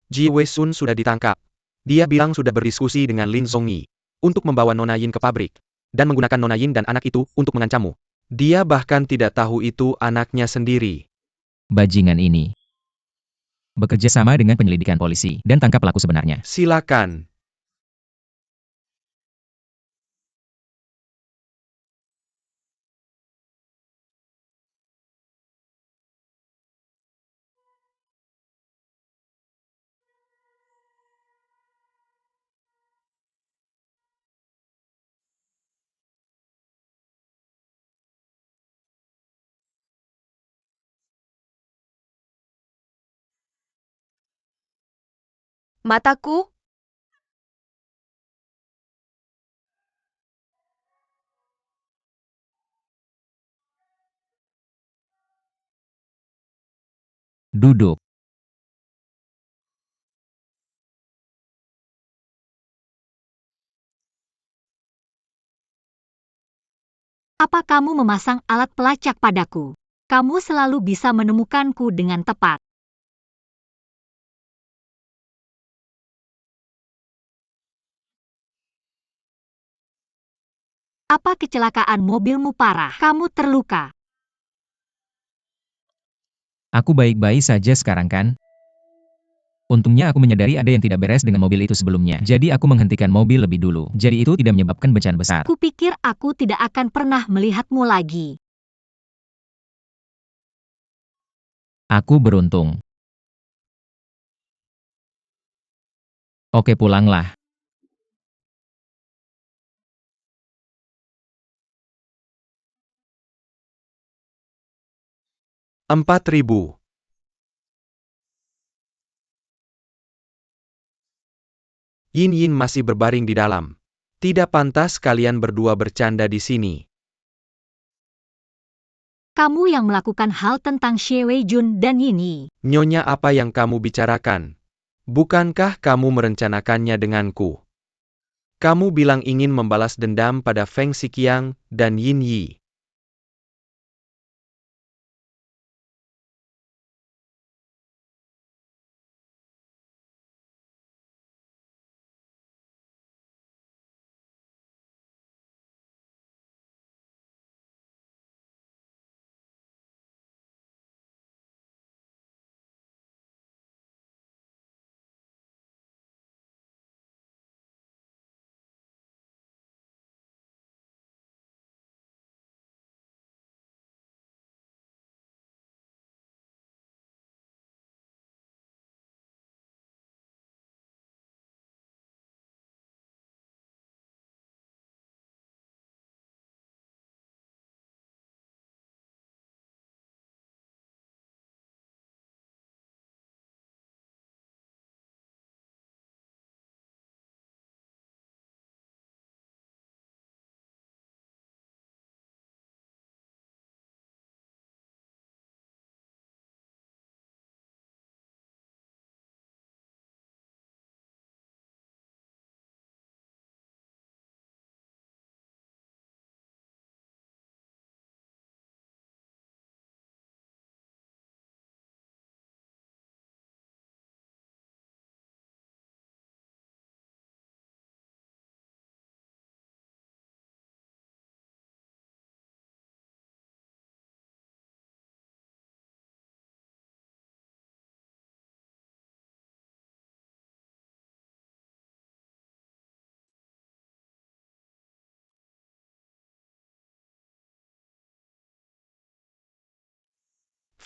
Ji Wei Sun sudah ditangkap. Dia bilang sudah berdiskusi dengan Lin Zongyi untuk membawa Nona Yin ke pabrik dan menggunakan Nona Yin dan anak itu untuk mengancammu. Dia bahkan tidak tahu itu anaknya sendiri. Bajingan ini bekerja sama dengan penyelidikan polisi dan tangkap pelaku sebenarnya. Silakan. Mataku? Duduk. Apa kamu memasang alat pelacak padaku? Kamu selalu bisa menemukanku dengan tepat. Apa kecelakaan mobilmu parah? Kamu terluka. Aku baik-baik saja sekarang kan? Untungnya aku menyadari ada yang tidak beres dengan mobil itu sebelumnya. Jadi aku menghentikan mobil lebih dulu. Jadi itu tidak menyebabkan bencana besar. Kupikir aku tidak akan pernah melihatmu lagi. Aku beruntung. Oke, pulanglah. Empat ribu. Yin Yin masih berbaring di dalam. Tidak pantas kalian berdua bercanda di sini. Kamu yang melakukan hal tentang Xie Wei Jun dan Yin Yi. Nyonya, apa yang kamu bicarakan? Bukankah kamu merencanakannya denganku? Kamu bilang ingin membalas dendam pada Feng Xiqiang dan Yin Yi.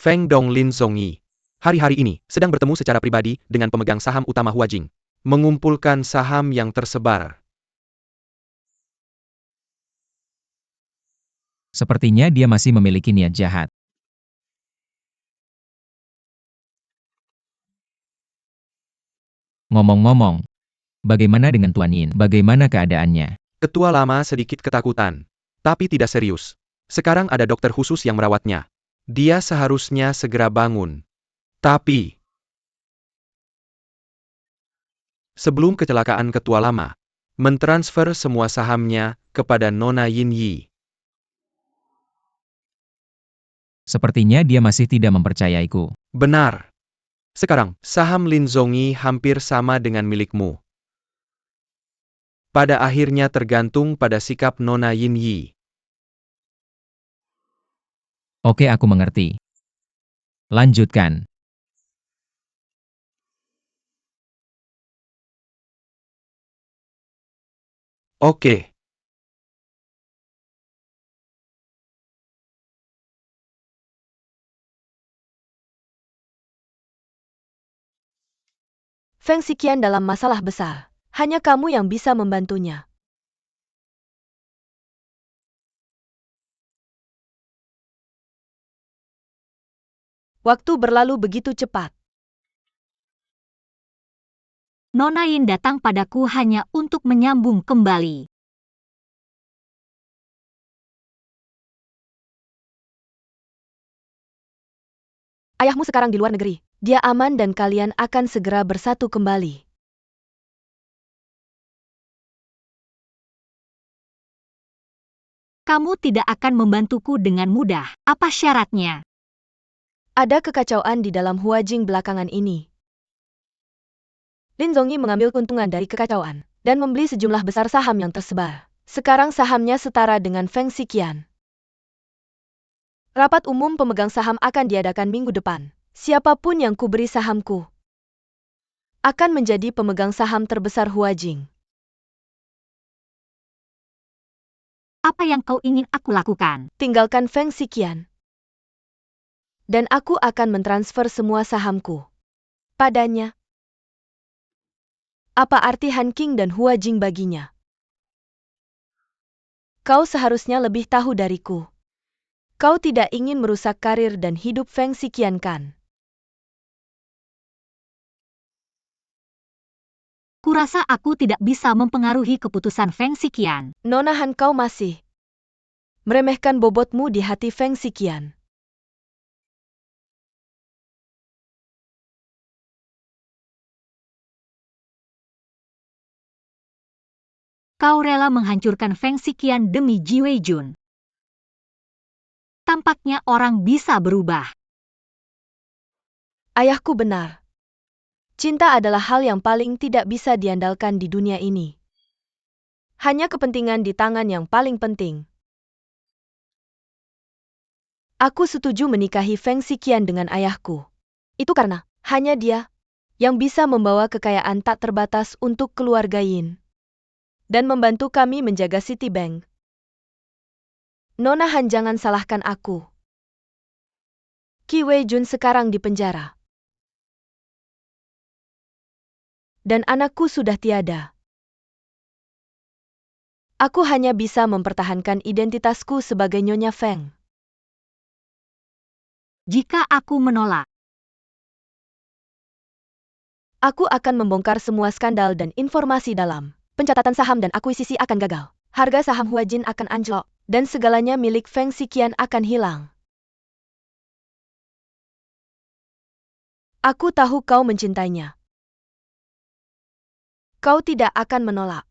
Feng Dong Lin Zongyi hari-hari ini sedang bertemu secara pribadi dengan pemegang saham utama Huajing, mengumpulkan saham yang tersebar. Sepertinya dia masih memiliki niat jahat. Ngomong-ngomong, bagaimana dengan Tuan Yin? Bagaimana keadaannya? Ketua lama sedikit ketakutan, tapi tidak serius. Sekarang ada dokter khusus yang merawatnya. Dia seharusnya segera bangun. Tapi, sebelum kecelakaan ketua lama, mentransfer semua sahamnya kepada Nona Yin Yi. Sepertinya dia masih tidak mempercayaiku. Benar. Sekarang, saham Lin Zongyi hampir sama dengan milikmu. Pada akhirnya tergantung pada sikap Nona Yin Yi. Oke, aku mengerti. Lanjutkan. Oke. Feng Xiqian dalam masalah besar. Hanya kamu yang bisa membantunya. Waktu berlalu begitu cepat. Nona Yin datang padaku hanya untuk menyambung kembali. Ayahmu sekarang di luar negeri. Dia aman dan kalian akan segera bersatu kembali. Kamu tidak akan membantuku dengan mudah. Apa syaratnya? Ada kekacauan di dalam Huajing belakangan ini. Lin Zongyi mengambil keuntungan dari kekacauan dan membeli sejumlah besar saham yang tersebar. Sekarang sahamnya setara dengan Feng Xiqian. Rapat umum pemegang saham akan diadakan minggu depan. Siapapun yang kuberi sahamku akan menjadi pemegang saham terbesar Huajing. Apa yang kau ingin aku lakukan? Tinggalkan Feng Xiqian. Dan aku akan mentransfer semua sahamku padanya. Apa arti Han Qing dan Huajing baginya? Kau seharusnya lebih tahu dariku. Kau tidak ingin merusak karir dan hidup Feng Xiqian kan? Kurasa aku tidak bisa mempengaruhi keputusan Feng Xiqian. Nona Han, kau masih meremehkan bobotmu di hati Feng Xiqian. Kau rela menghancurkan Feng Xiqian demi Ji Weijun. Tampaknya orang bisa berubah. Ayahku benar. Cinta adalah hal yang paling tidak bisa diandalkan di dunia ini. Hanya kepentingan di tangan yang paling penting. Aku setuju menikahi Feng Xiqian dengan ayahku. Itu karena hanya dia yang bisa membawa kekayaan tak terbatas untuk keluarga Yin dan membantu kami menjaga Citibank. Nona Han, jangan salahkan aku. Qi Weijun sekarang di penjara. Dan anakku sudah tiada. Aku hanya bisa mempertahankan identitasku sebagai Nyonya Feng. Jika aku menolak, aku akan membongkar semua skandal dan informasi dalam pencatatan saham dan akuisisi akan gagal. Harga saham Huajin akan anjlok, dan segalanya milik Feng Xiqian akan hilang. Aku tahu kau mencintainya. Kau tidak akan menolak.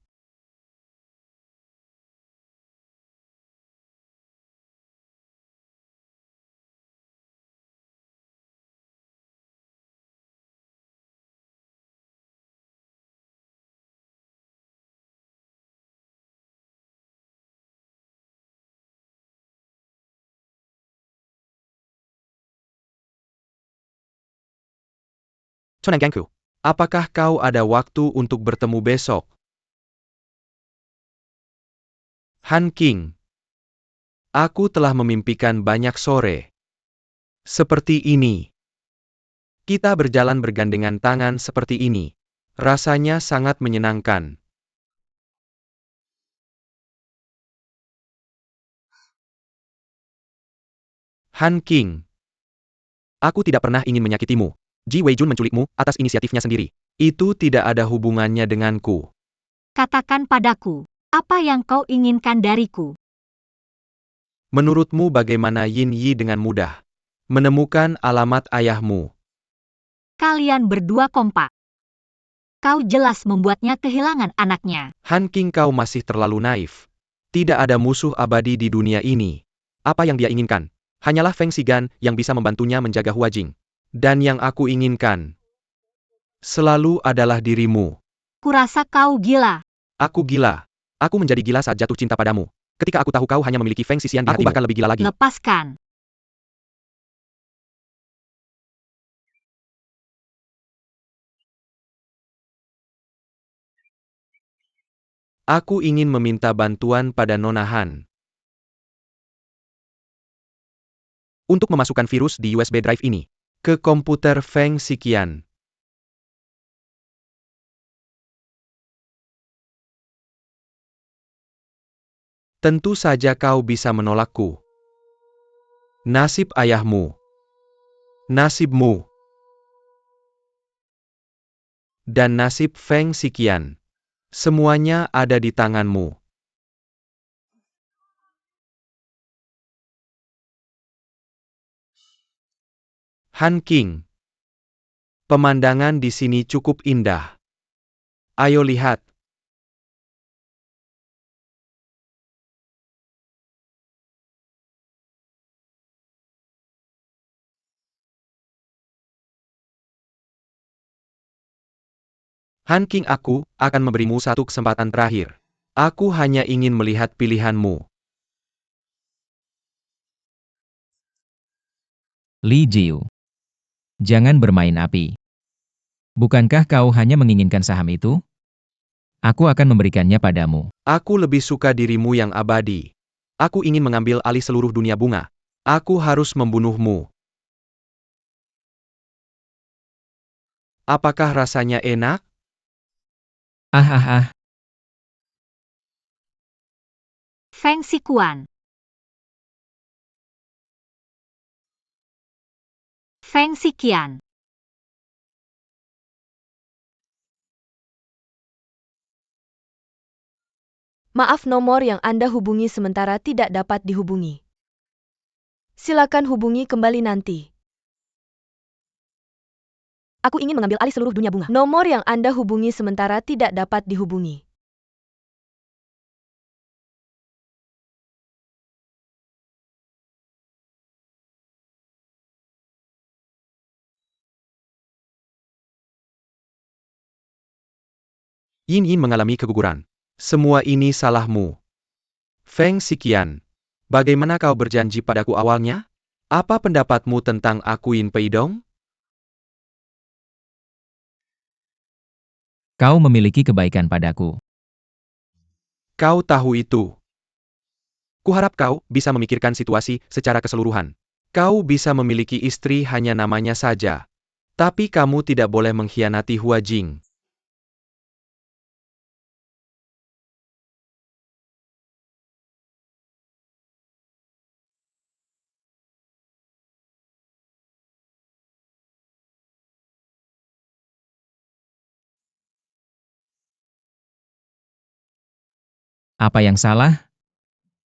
Conanggangku, apakah kau ada waktu untuk bertemu besok? Han Qing. Aku telah memimpikan banyak sore seperti ini. Kita berjalan bergandengan tangan seperti ini. Rasanya sangat menyenangkan. Han Qing. Aku tidak pernah ingin menyakitimu. Ji Weijun menculikmu atas inisiatifnya sendiri. Itu tidak ada hubungannya denganku. katakan padaku, apa yang kau inginkan dariku? Menurutmu bagaimana Yin Yi dengan mudah menemukan alamat ayahmu? Kalian berdua kompak. Kau jelas membuatnya kehilangan anaknya. Han Qing, kau masih terlalu naif. Tidak ada musuh abadi di dunia ini. Apa yang dia inginkan? Hanyalah Feng Xiqian yang bisa membantunya menjaga Huajing. Dan yang aku inginkan selalu adalah dirimu. Kurasa kau gila. Aku gila. Aku menjadi gila saat jatuh cinta padamu. Ketika aku tahu kau hanya memiliki Feng Xixian di hatimu, aku bahkan lebih gila lagi. Lepaskan. Aku ingin meminta bantuan pada Nona Han untuk memasukkan virus di USB drive ini ke komputer Feng Xiqian. Tentu saja kau bisa menolakku. Nasib ayahmu, nasibmu, dan nasib Feng Xiqian. Semuanya ada di tanganmu. Han King. Pemandangan di sini cukup indah. Ayo lihat. Han King, aku akan memberimu satu kesempatan terakhir. Aku hanya ingin melihat pilihanmu. Li Jiu. Jangan bermain api. Bukankah kau hanya menginginkan saham itu? Aku akan memberikannya padamu. Aku lebih suka dirimu yang abadi. Aku ingin mengambil alih seluruh dunia bunga. Aku harus membunuhmu. Apakah rasanya enak? Ah ah ah, Feng Xiquan. Feng Xiqian. Maaf, nomor yang Anda hubungi sementara tidak dapat dihubungi. Silakan hubungi kembali nanti. Aku ingin mengambil alih seluruh dunia bunga. Nomor yang Anda hubungi sementara tidak dapat dihubungi. Yin Yin mengalami keguguran. Semua ini salahmu. Feng Xiqian. Bagaimana kau berjanji padaku awalnya? Apa pendapatmu tentang aku Yin Peidong? kau memiliki kebaikan padaku. Kau tahu itu. Kuharap kau bisa memikirkan situasi secara keseluruhan. Kau bisa memiliki istri hanya namanya saja. Tapi kamu tidak boleh mengkhianati Hua Jing. Apa yang salah?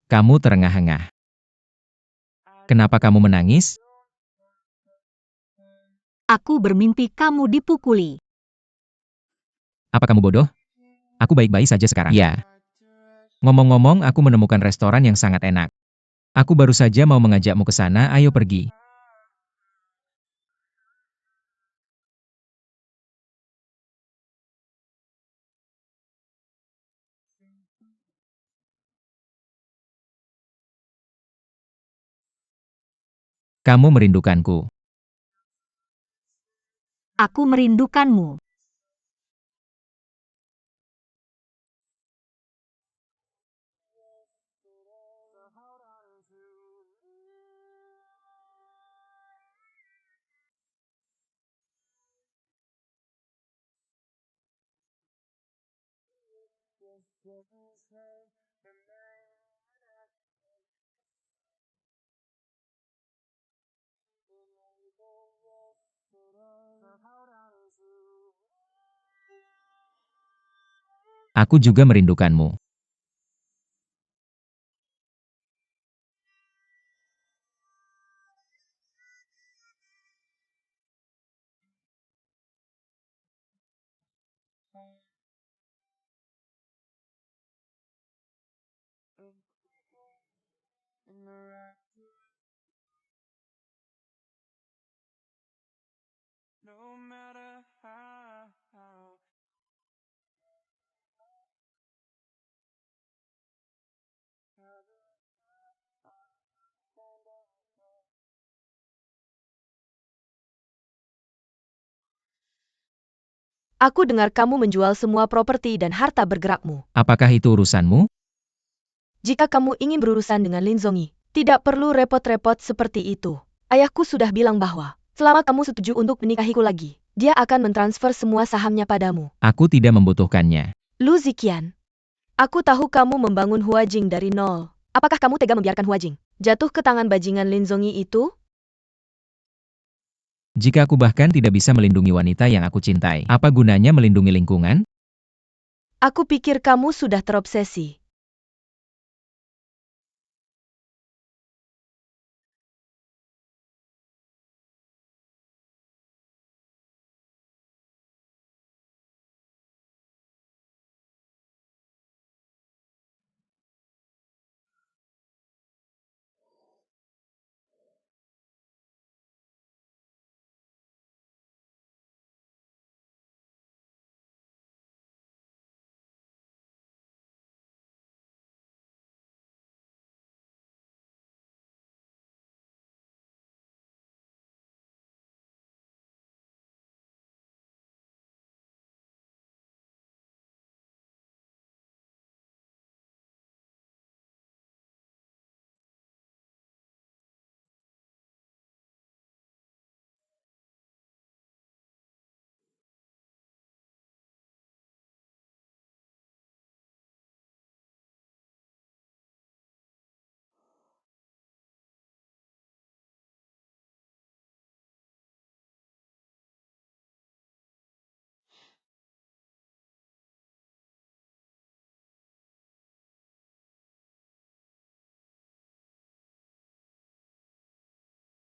Kamu terengah-engah. Kenapa kamu menangis? Aku bermimpi kamu dipukuli. Apa kamu bodoh? Aku baik-baik saja sekarang. Ya. Ngomong-ngomong, aku menemukan restoran yang sangat enak. Aku baru saja mau mengajakmu ke sana, ayo pergi. Kamu merindukanku. Aku merindukanmu. Aku juga merindukanmu. Aku dengar kamu menjual semua properti dan harta bergerakmu. Apakah itu urusanmu? Jika kamu ingin berurusan dengan Lin Zongi, tidak perlu repot-repot seperti itu. Ayahku sudah bilang bahwa, selama kamu setuju untuk menikahiku lagi, dia akan mentransfer semua sahamnya padamu. Aku tidak membutuhkannya. Lu Ziqian, aku tahu kamu membangun Huajing dari nol. Apakah kamu tega membiarkan Huajing jatuh ke tangan bajingan Lin Zongi itu? Jika aku bahkan tidak bisa melindungi wanita yang aku cintai, apa gunanya melindungi lingkungan? Aku pikir kamu sudah terobsesi.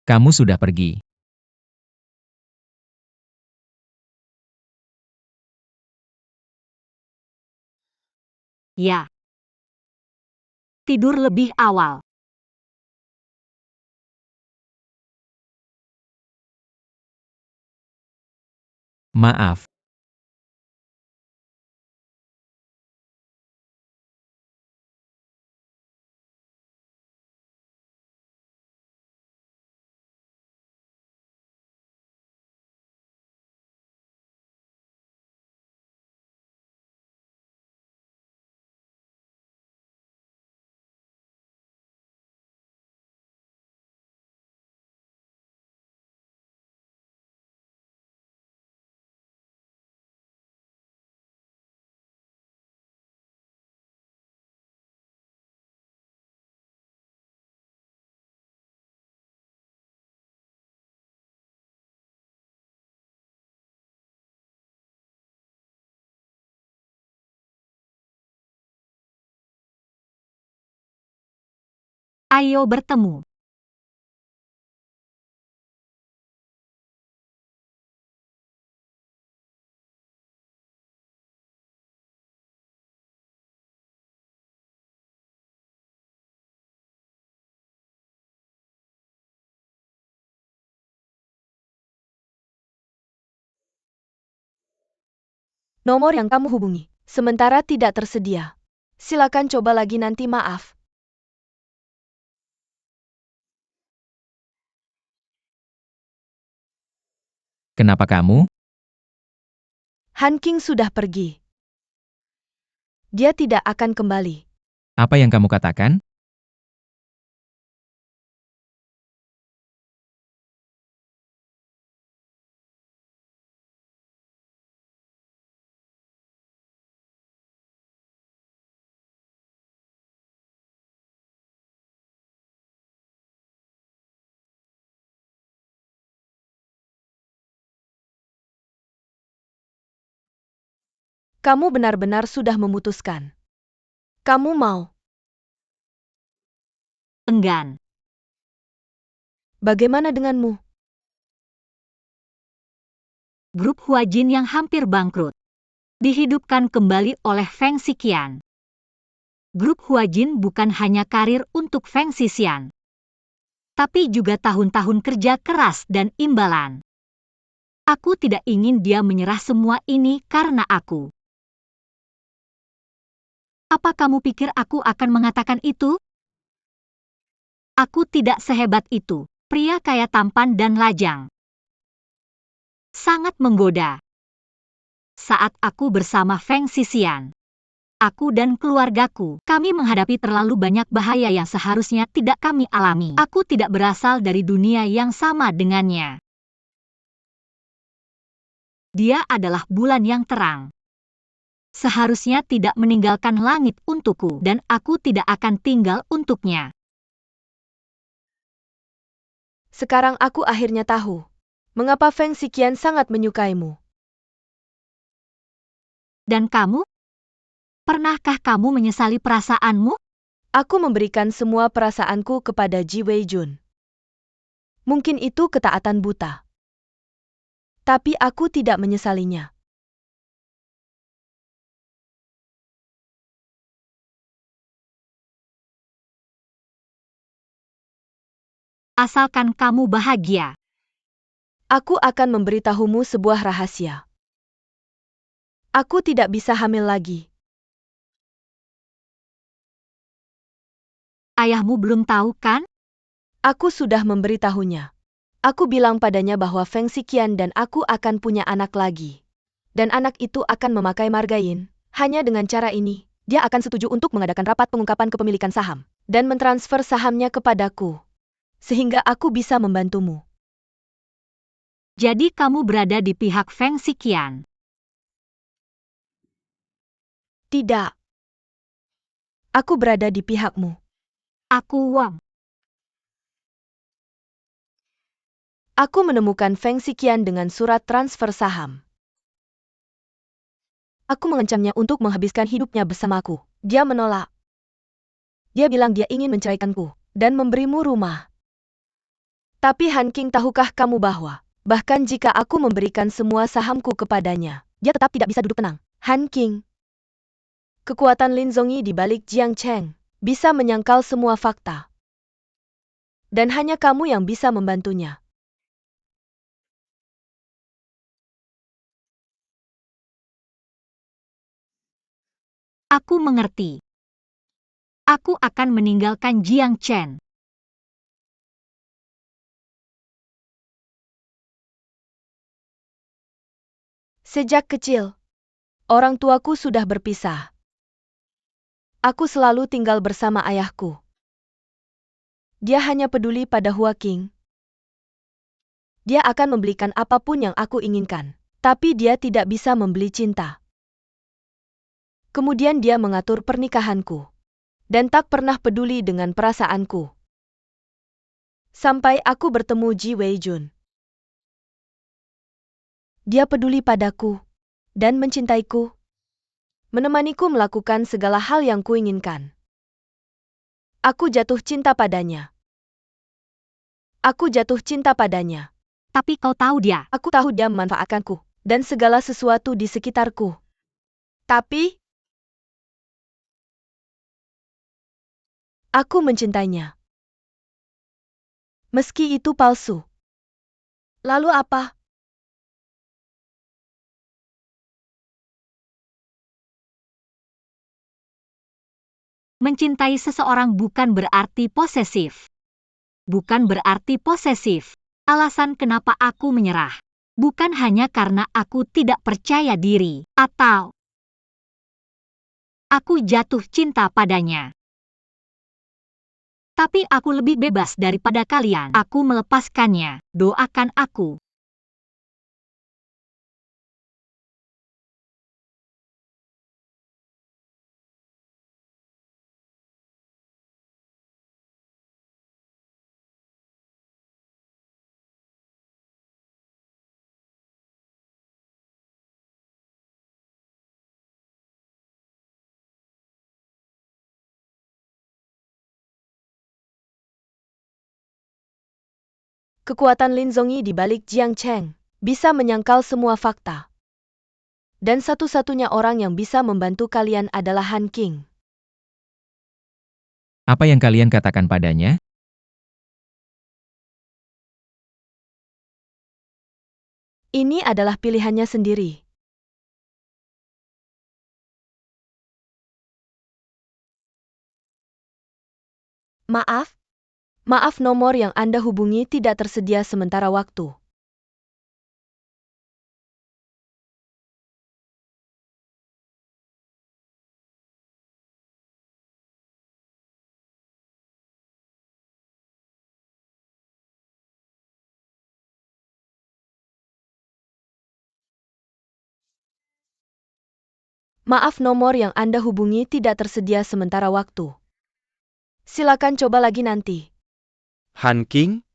Kamu sudah pergi. Ya. Tidur lebih awal. Maaf. Ayo bertemu. Nomor yang kamu hubungi sementara tidak tersedia. Silakan coba lagi nanti, maaf. Kenapa kamu? Han King sudah pergi. Dia tidak akan kembali. Apa yang kamu katakan? Kamu benar-benar sudah memutuskan. Kamu mau. Enggan. Bagaimana denganmu? Grup Huajin yang hampir bangkrut dihidupkan kembali oleh Feng Xiqian. Grup Huajin bukan hanya karir untuk Feng Xixian, tapi juga tahun-tahun kerja keras dan imbalan. Aku tidak ingin dia menyerah semua ini karena aku. Apa kamu pikir aku akan mengatakan itu? Aku tidak sehebat itu, pria kaya tampan dan lajang. Sangat menggoda. saat aku bersama Feng Xixian. Aku dan keluargaku, kami menghadapi terlalu banyak bahaya yang seharusnya tidak kami alami. Aku tidak berasal dari dunia yang sama dengannya. Dia adalah bulan yang terang. Seharusnya tidak meninggalkan langit untukku, dan aku tidak akan tinggal untuknya. Sekarang aku akhirnya tahu mengapa Feng Xiqian sangat menyukaimu. Dan kamu? Pernahkah kamu menyesali perasaanmu? Aku memberikan semua perasaanku kepada Ji Weijun. Mungkin itu ketaatan buta. Tapi aku tidak menyesalinya. Asalkan kamu bahagia. Aku akan memberitahumu sebuah rahasia. Aku tidak bisa hamil lagi. Ayahmu belum tahu kan? Aku sudah memberitahunya. Aku bilang padanya bahwa Feng Xiqian dan aku akan punya anak lagi. Dan anak itu akan memakai margain. Hanya dengan cara ini, dia akan setuju untuk mengadakan rapat pengungkapan kepemilikan saham. Dan mentransfer sahamnya kepadaku. Sehingga aku bisa membantumu. Jadi kamu berada di pihak Feng Xiqian. Tidak. Aku berada di pihakmu. Aku Wang. Aku menemukan Feng Xiqian dengan surat transfer saham. Aku mengancamnya untuk menghabiskan hidupnya bersamaku. Dia menolak. Dia bilang dia ingin menceraikanku dan memberimu rumah. Tapi Han King, tahukah kamu bahwa bahkan jika aku memberikan semua sahamku kepadanya, dia tetap tidak bisa duduk tenang. Han King. Kekuatan Lin Zongyi di balik Jiang Cheng bisa menyangkal semua fakta. Dan hanya kamu yang bisa membantunya. Aku mengerti. Aku akan meninggalkan Jiang Chen. Sejak kecil, orang tuaku sudah berpisah. Aku selalu tinggal bersama ayahku. Dia hanya peduli pada Hua Qing. Dia akan membelikan apapun yang aku inginkan. Tapi dia tidak bisa membeli cinta. Kemudian dia mengatur pernikahanku. Dan tak pernah peduli dengan perasaanku. Sampai aku bertemu Ji Weijun. Dia peduli padaku. Dan mencintaiku. Menemaniku melakukan segala hal yang kuinginkan. Aku jatuh cinta padanya. Aku jatuh cinta padanya. Tapi kau tahu dia. Aku tahu dia memanfaatkanku dan segala sesuatu di sekitarku. Tapi aku mencintainya. Meski itu palsu. Lalu apa? Mencintai seseorang bukan berarti posesif. Bukan berarti posesif. Alasan kenapa aku menyerah. Bukan hanya karena aku tidak percaya diri, atau aku jatuh cinta padanya. Tapi aku lebih bebas daripada kalian. Aku melepaskannya. Doakan aku. Kekuatan Lin Zongyi di balik Jiang Cheng bisa menyangkal semua fakta. Dan satu-satunya orang yang bisa membantu kalian adalah Han King. Apa yang kalian katakan padanya? Ini adalah pilihannya sendiri. Maaf? Maaf, nomor yang Anda hubungi tidak tersedia sementara waktu. Maaf, nomor yang Anda hubungi tidak tersedia sementara waktu. Silakan coba lagi nanti. Han King?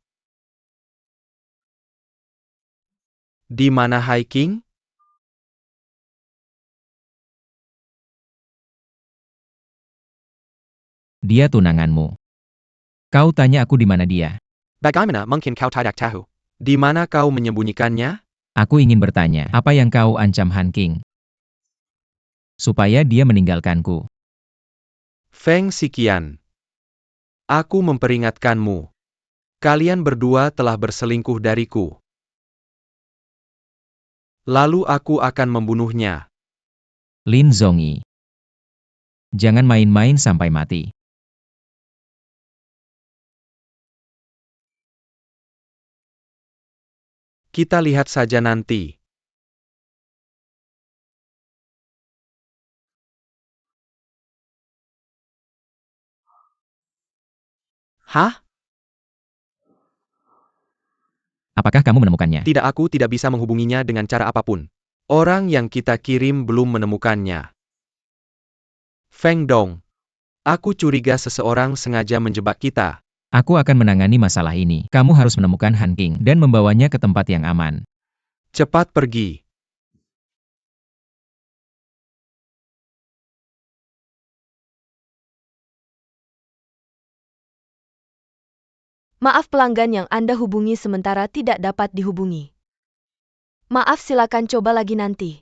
Di mana Hai King? Dia tunanganmu. Kau tanya aku di mana dia. Bagaimana mungkin kau tidak tahu? Di mana kau menyembunyikannya? Aku ingin bertanya, apa yang kau ancam Han King? Supaya dia meninggalkanku. Feng Xiqian. Aku memperingatkanmu. Kalian berdua telah berselingkuh dariku. Lalu aku akan membunuhnya. Lin Zongyi. Jangan main-main sampai mati. Kita lihat saja nanti. Hah? Apakah kamu menemukannya? Tidak, aku tidak bisa menghubunginya dengan cara apapun. Orang yang kita kirim belum menemukannya. Feng Dong. Aku curiga seseorang sengaja menjebak kita. Aku akan menangani masalah ini. Kamu harus menemukan Han King dan membawanya ke tempat yang aman. Cepat pergi. Maaf, pelanggan yang Anda hubungi sementara tidak dapat dihubungi. Maaf, silakan coba lagi nanti.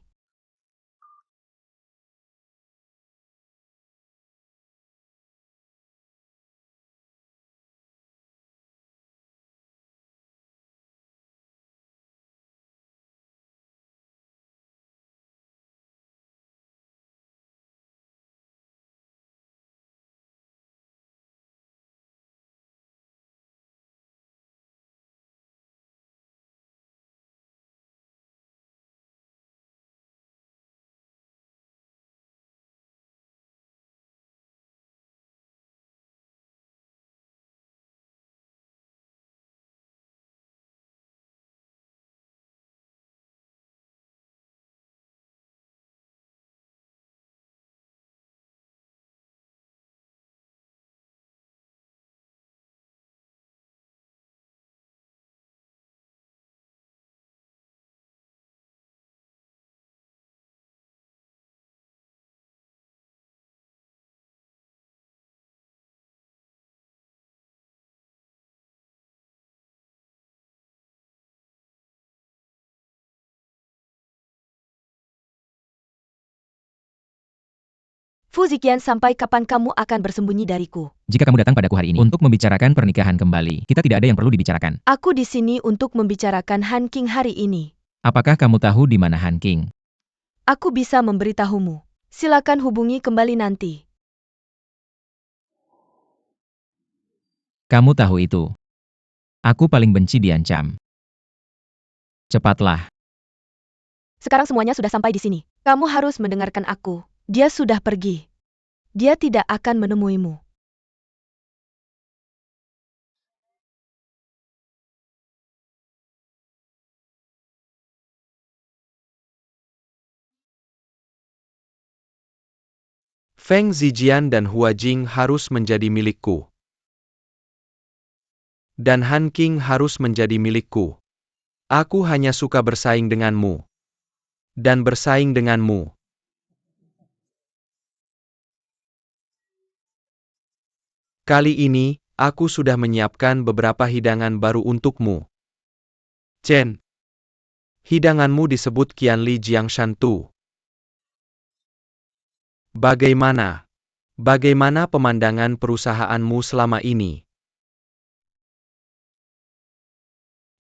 Fu Ziqian, sampai kapan kamu akan bersembunyi dariku? Jika kamu datang padaku hari ini untuk membicarakan pernikahan kembali, kita tidak ada yang perlu dibicarakan. Aku di sini untuk membicarakan Han King hari ini. Apakah kamu tahu di mana Han King? Aku bisa memberitahumu. Silakan hubungi kembali nanti. Kamu tahu itu. Aku paling benci diancam. Cepatlah. Sekarang semuanya sudah sampai di sini. Kamu harus mendengarkan aku. Dia sudah pergi. Dia tidak akan menemuimu. Feng Zijian dan Hua Jing harus menjadi milikku. Dan Han King harus menjadi milikku. Aku hanya suka bersaing denganmu. Dan bersaing denganmu. Kali ini, aku sudah menyiapkan beberapa hidangan baru untukmu. Chen. Hidanganmu disebut Qianli Jiangshan Tu. Bagaimana? Bagaimana pemandangan perusahaanmu selama ini?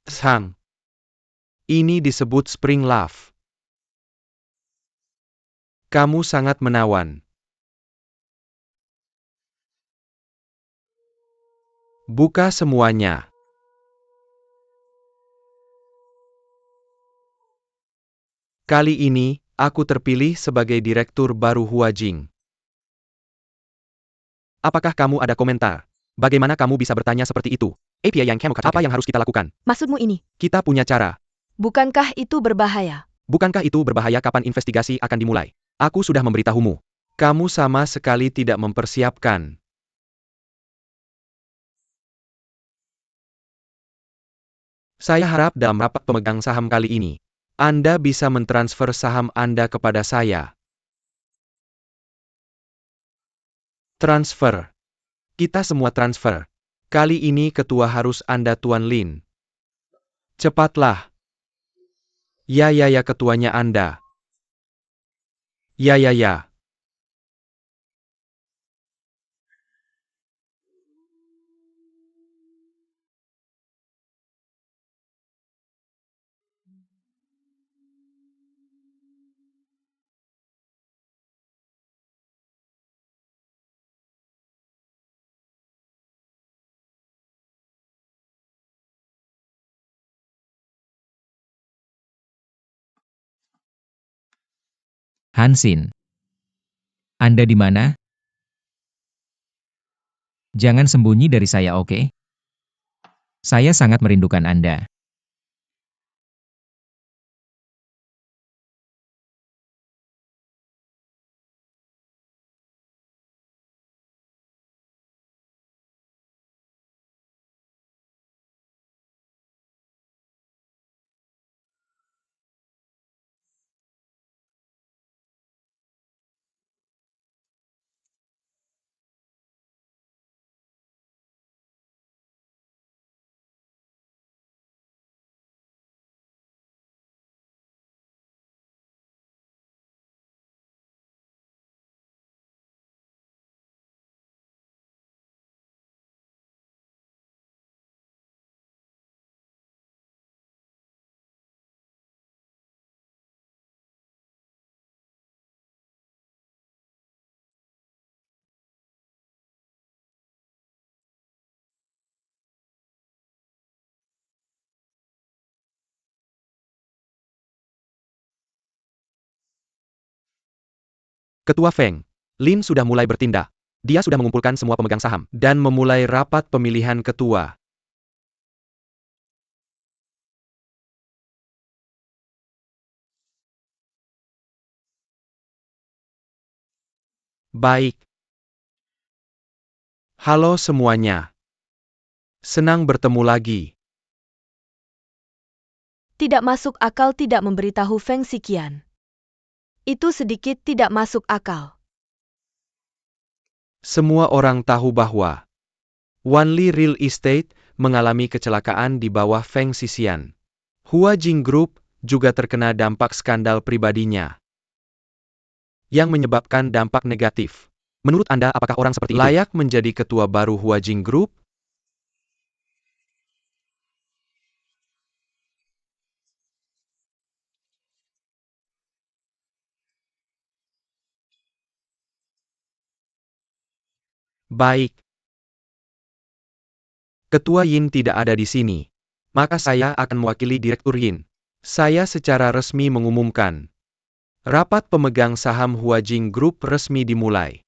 Tsang. Ini disebut Spring Love. Kamu sangat menawan. Buka semuanya. Kali ini, aku terpilih sebagai direktur baru Hua Jing. Apakah kamu ada komentar? Bagaimana kamu bisa bertanya seperti itu? API yang kamu katakan. Apa yang harus kita lakukan? Maksudmu ini? Kita punya cara. Bukankah itu berbahaya? Bukankah itu berbahaya kapan investigasi akan dimulai? Aku sudah memberitahumu. Kamu sama sekali tidak mempersiapkan. Saya harap dalam rapat pemegang saham kali ini, Anda bisa mentransfer saham Anda kepada saya. Transfer. Kita semua transfer. Kali ini ketua harus Anda Tuan Lin. Cepatlah. Ya ketuanya Anda. Ya. Hansin. Anda di mana? Jangan sembunyi dari saya, oke? Saya sangat merindukan Anda. Ketua Feng. Lin sudah mulai bertindak. Dia sudah mengumpulkan semua pemegang saham dan memulai rapat pemilihan ketua. Baik. Halo semuanya. Senang bertemu lagi. Tidak masuk akal tidak memberitahu Feng Xiqian. Itu sedikit tidak masuk akal. Semua orang tahu bahwa Wanli Real Estate mengalami kecelakaan di bawah Feng Xiqian. Huajing Group juga terkena dampak skandal pribadinya yang menyebabkan dampak negatif. Menurut Anda, apakah orang seperti itu layak menjadi ketua baru Huajing Group? Baik. Ketua Yin tidak ada di sini. Maka saya akan mewakili Direktur Yin. Saya secara resmi mengumumkan. Rapat pemegang saham Huajing Group resmi dimulai.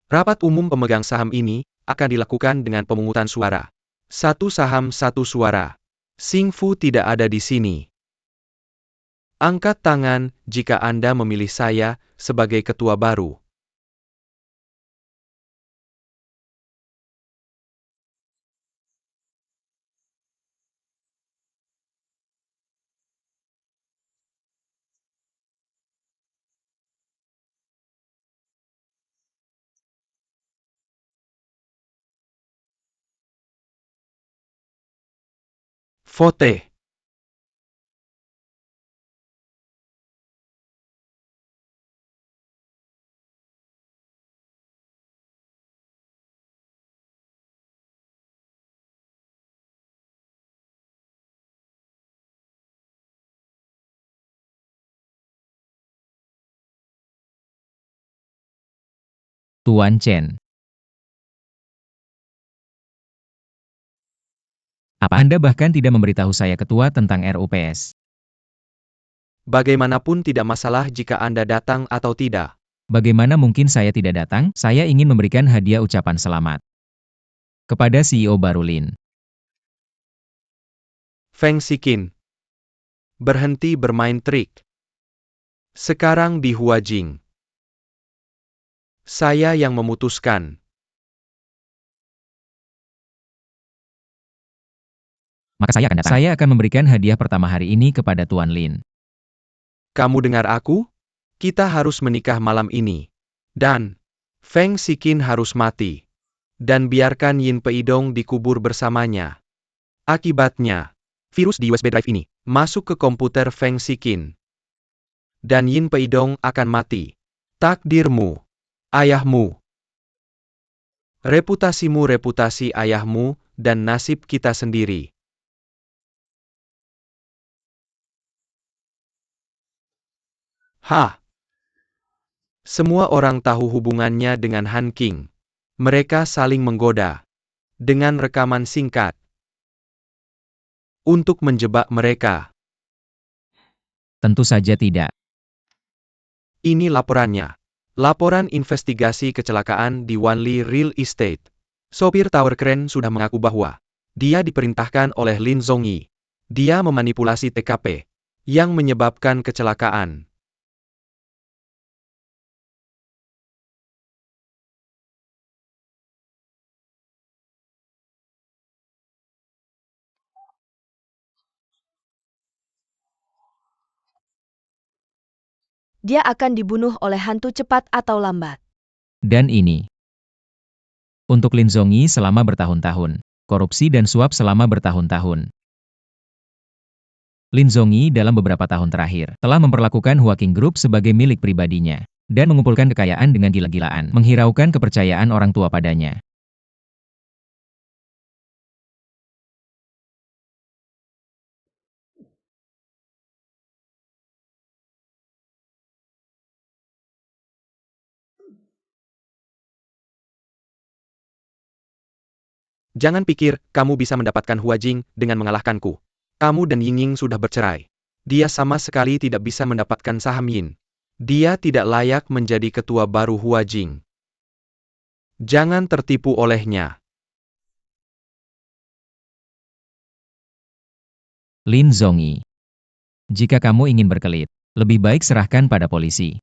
Rapat umum pemegang saham ini akan dilakukan dengan pemungutan suara. Satu saham satu suara. Xing Fu tidak ada di sini. Angkat tangan jika Anda memilih saya sebagai ketua baru. Vote. Tuan Chen. Apa Anda bahkan tidak memberitahu saya ketua tentang RUPS? Bagaimanapun tidak masalah jika Anda datang atau tidak. Bagaimana mungkin saya tidak datang? Saya ingin memberikan hadiah ucapan selamat kepada CEO baru Lin. Feng Xiqin. Berhenti bermain trik. Sekarang di Huajing. Saya yang memutuskan. Maka saya akan datang. Saya akan memberikan hadiah pertama hari ini kepada Tuan Lin. Kamu dengar aku? Kita harus menikah malam ini. Dan Feng Xiqin harus mati. Dan biarkan Yin Peidong dikubur bersamanya. Akibatnya, virus di USB drive ini masuk ke komputer Feng Xiqin. Dan Yin Peidong akan mati. Takdirmu, ayahmu. Reputasimu reputasi ayahmu, dan nasib kita sendiri. Hah! Semua orang tahu hubungannya dengan Han King. Mereka saling menggoda. Dengan rekaman singkat. Untuk menjebak mereka. Tentu saja tidak. Ini laporannya. Laporan investigasi kecelakaan di Wanli Real Estate. Sopir tower crane sudah mengaku bahwa dia diperintahkan oleh Lin Zongyi. Dia memanipulasi TKP yang menyebabkan kecelakaan. Dia akan dibunuh oleh hantu cepat atau lambat. Dan ini. Untuk Lin Zongyi selama bertahun-tahun. Korupsi dan suap selama bertahun-tahun. Lin Zongyi dalam beberapa tahun terakhir telah memperlakukan Huaqing Group sebagai milik pribadinya. Dan mengumpulkan kekayaan dengan gila-gilaan. Menghiraukan kepercayaan orang tua padanya. Jangan pikir kamu bisa mendapatkan Huajing dengan mengalahkanku. Kamu dan Yingying sudah bercerai. Dia sama sekali tidak bisa mendapatkan saham Yin. Dia tidak layak menjadi ketua baru Huajing. Jangan tertipu olehnya. Lin Zongyi. Jika kamu ingin berkelit, lebih baik serahkan pada polisi.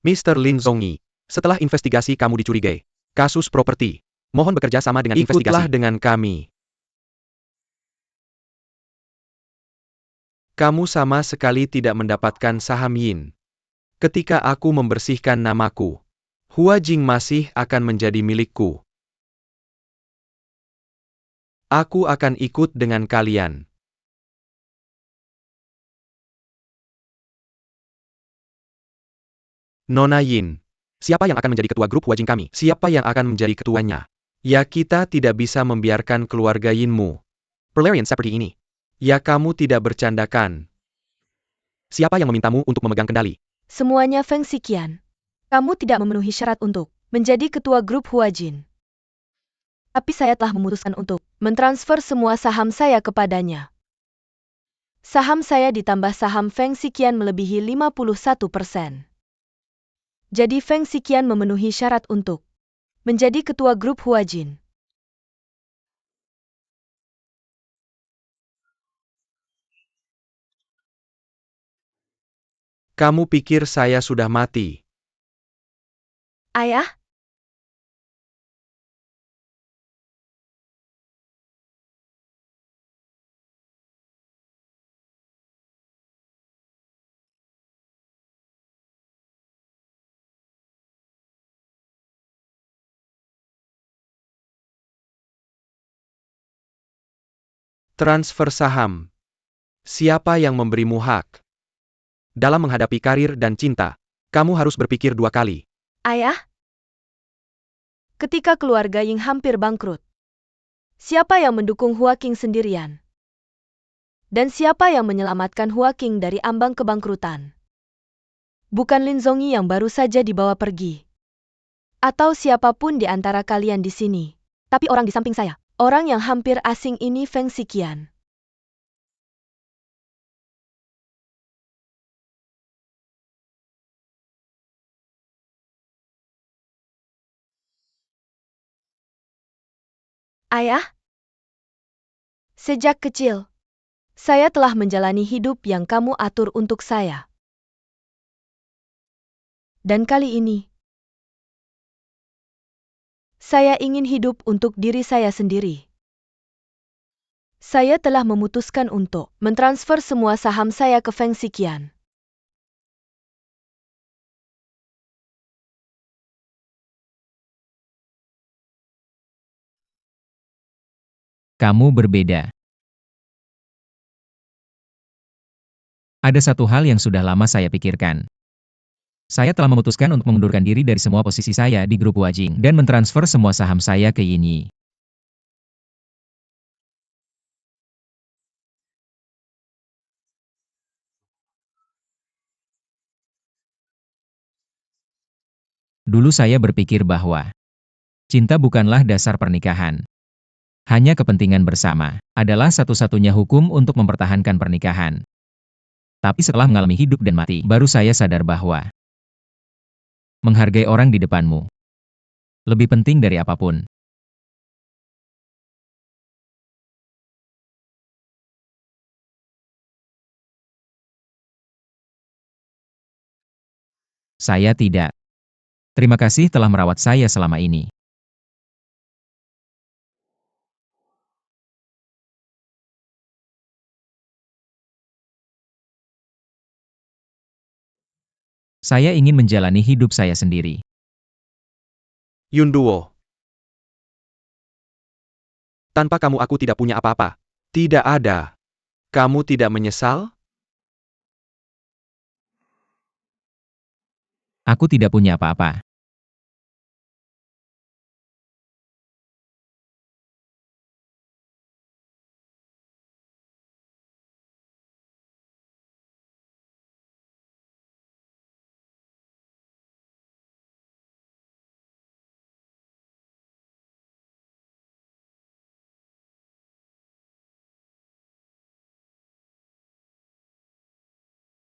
Mr. Lin Zongyi, setelah investigasi kamu dicurigai. Kasus properti. Mohon bekerja sama dengan investigasi. Ikutlah dengan kami. Kamu sama sekali tidak mendapatkan saham Yin. Ketika aku membersihkan namaku, Huajing masih akan menjadi milikku. Aku akan ikut dengan kalian. Nona Yin. Siapa yang akan menjadi ketua grup Huajing kami? Siapa yang akan menjadi ketuanya? Ya kita tidak bisa membiarkan keluarga Yinmu berlarian seperti ini. Ya kamu tidak bercandakan. Siapa yang memintamu untuk memegang kendali? Semuanya Feng Xiqian. Kamu tidak memenuhi syarat untuk menjadi ketua grup Huajin. Tapi saya telah memutuskan untuk mentransfer semua saham saya kepadanya. Saham saya ditambah saham Feng Xiqian melebihi 51%. Jadi Feng Xiqian memenuhi syarat untuk menjadi ketua grup Huajin. Kamu pikir saya sudah mati? Ayah? Transfer saham. Siapa yang memberimu hak? Dalam menghadapi karir dan cinta, kamu harus berpikir dua kali. Ayah? Ketika keluarga Ying hampir bangkrut, siapa yang mendukung Huaqing sendirian? Dan siapa yang menyelamatkan Huaqing dari ambang kebangkrutan? Bukan Lin Zongyi yang baru saja dibawa pergi. Atau siapapun di antara kalian di sini. Tapi orang di samping saya. Orang yang hampir asing ini Feng Xiqian. Ayah? Sejak kecil, saya telah menjalani hidup yang kamu atur untuk saya. Dan kali ini, saya ingin hidup untuk diri saya sendiri. Saya telah memutuskan untuk mentransfer semua saham saya ke Feng Xiqian. Kamu berbeda. Ada satu hal yang sudah lama saya pikirkan. Saya telah memutuskan untuk mengundurkan diri dari semua posisi saya di grup Huajing dan mentransfer semua saham saya ke Yinyi. Dulu saya berpikir bahwa cinta bukanlah dasar pernikahan. Hanya kepentingan bersama adalah satu-satunya hukum untuk mempertahankan pernikahan. Tapi setelah mengalami hidup dan mati, baru saya sadar bahwa menghargai orang di depanmu lebih penting dari apapun. Saya tidak. Terima kasih telah merawat saya selama ini. Saya ingin menjalani hidup saya sendiri. Yunduo. Tanpa kamu aku tidak punya apa-apa. Tidak ada. Kamu tidak menyesal? Aku tidak punya apa-apa.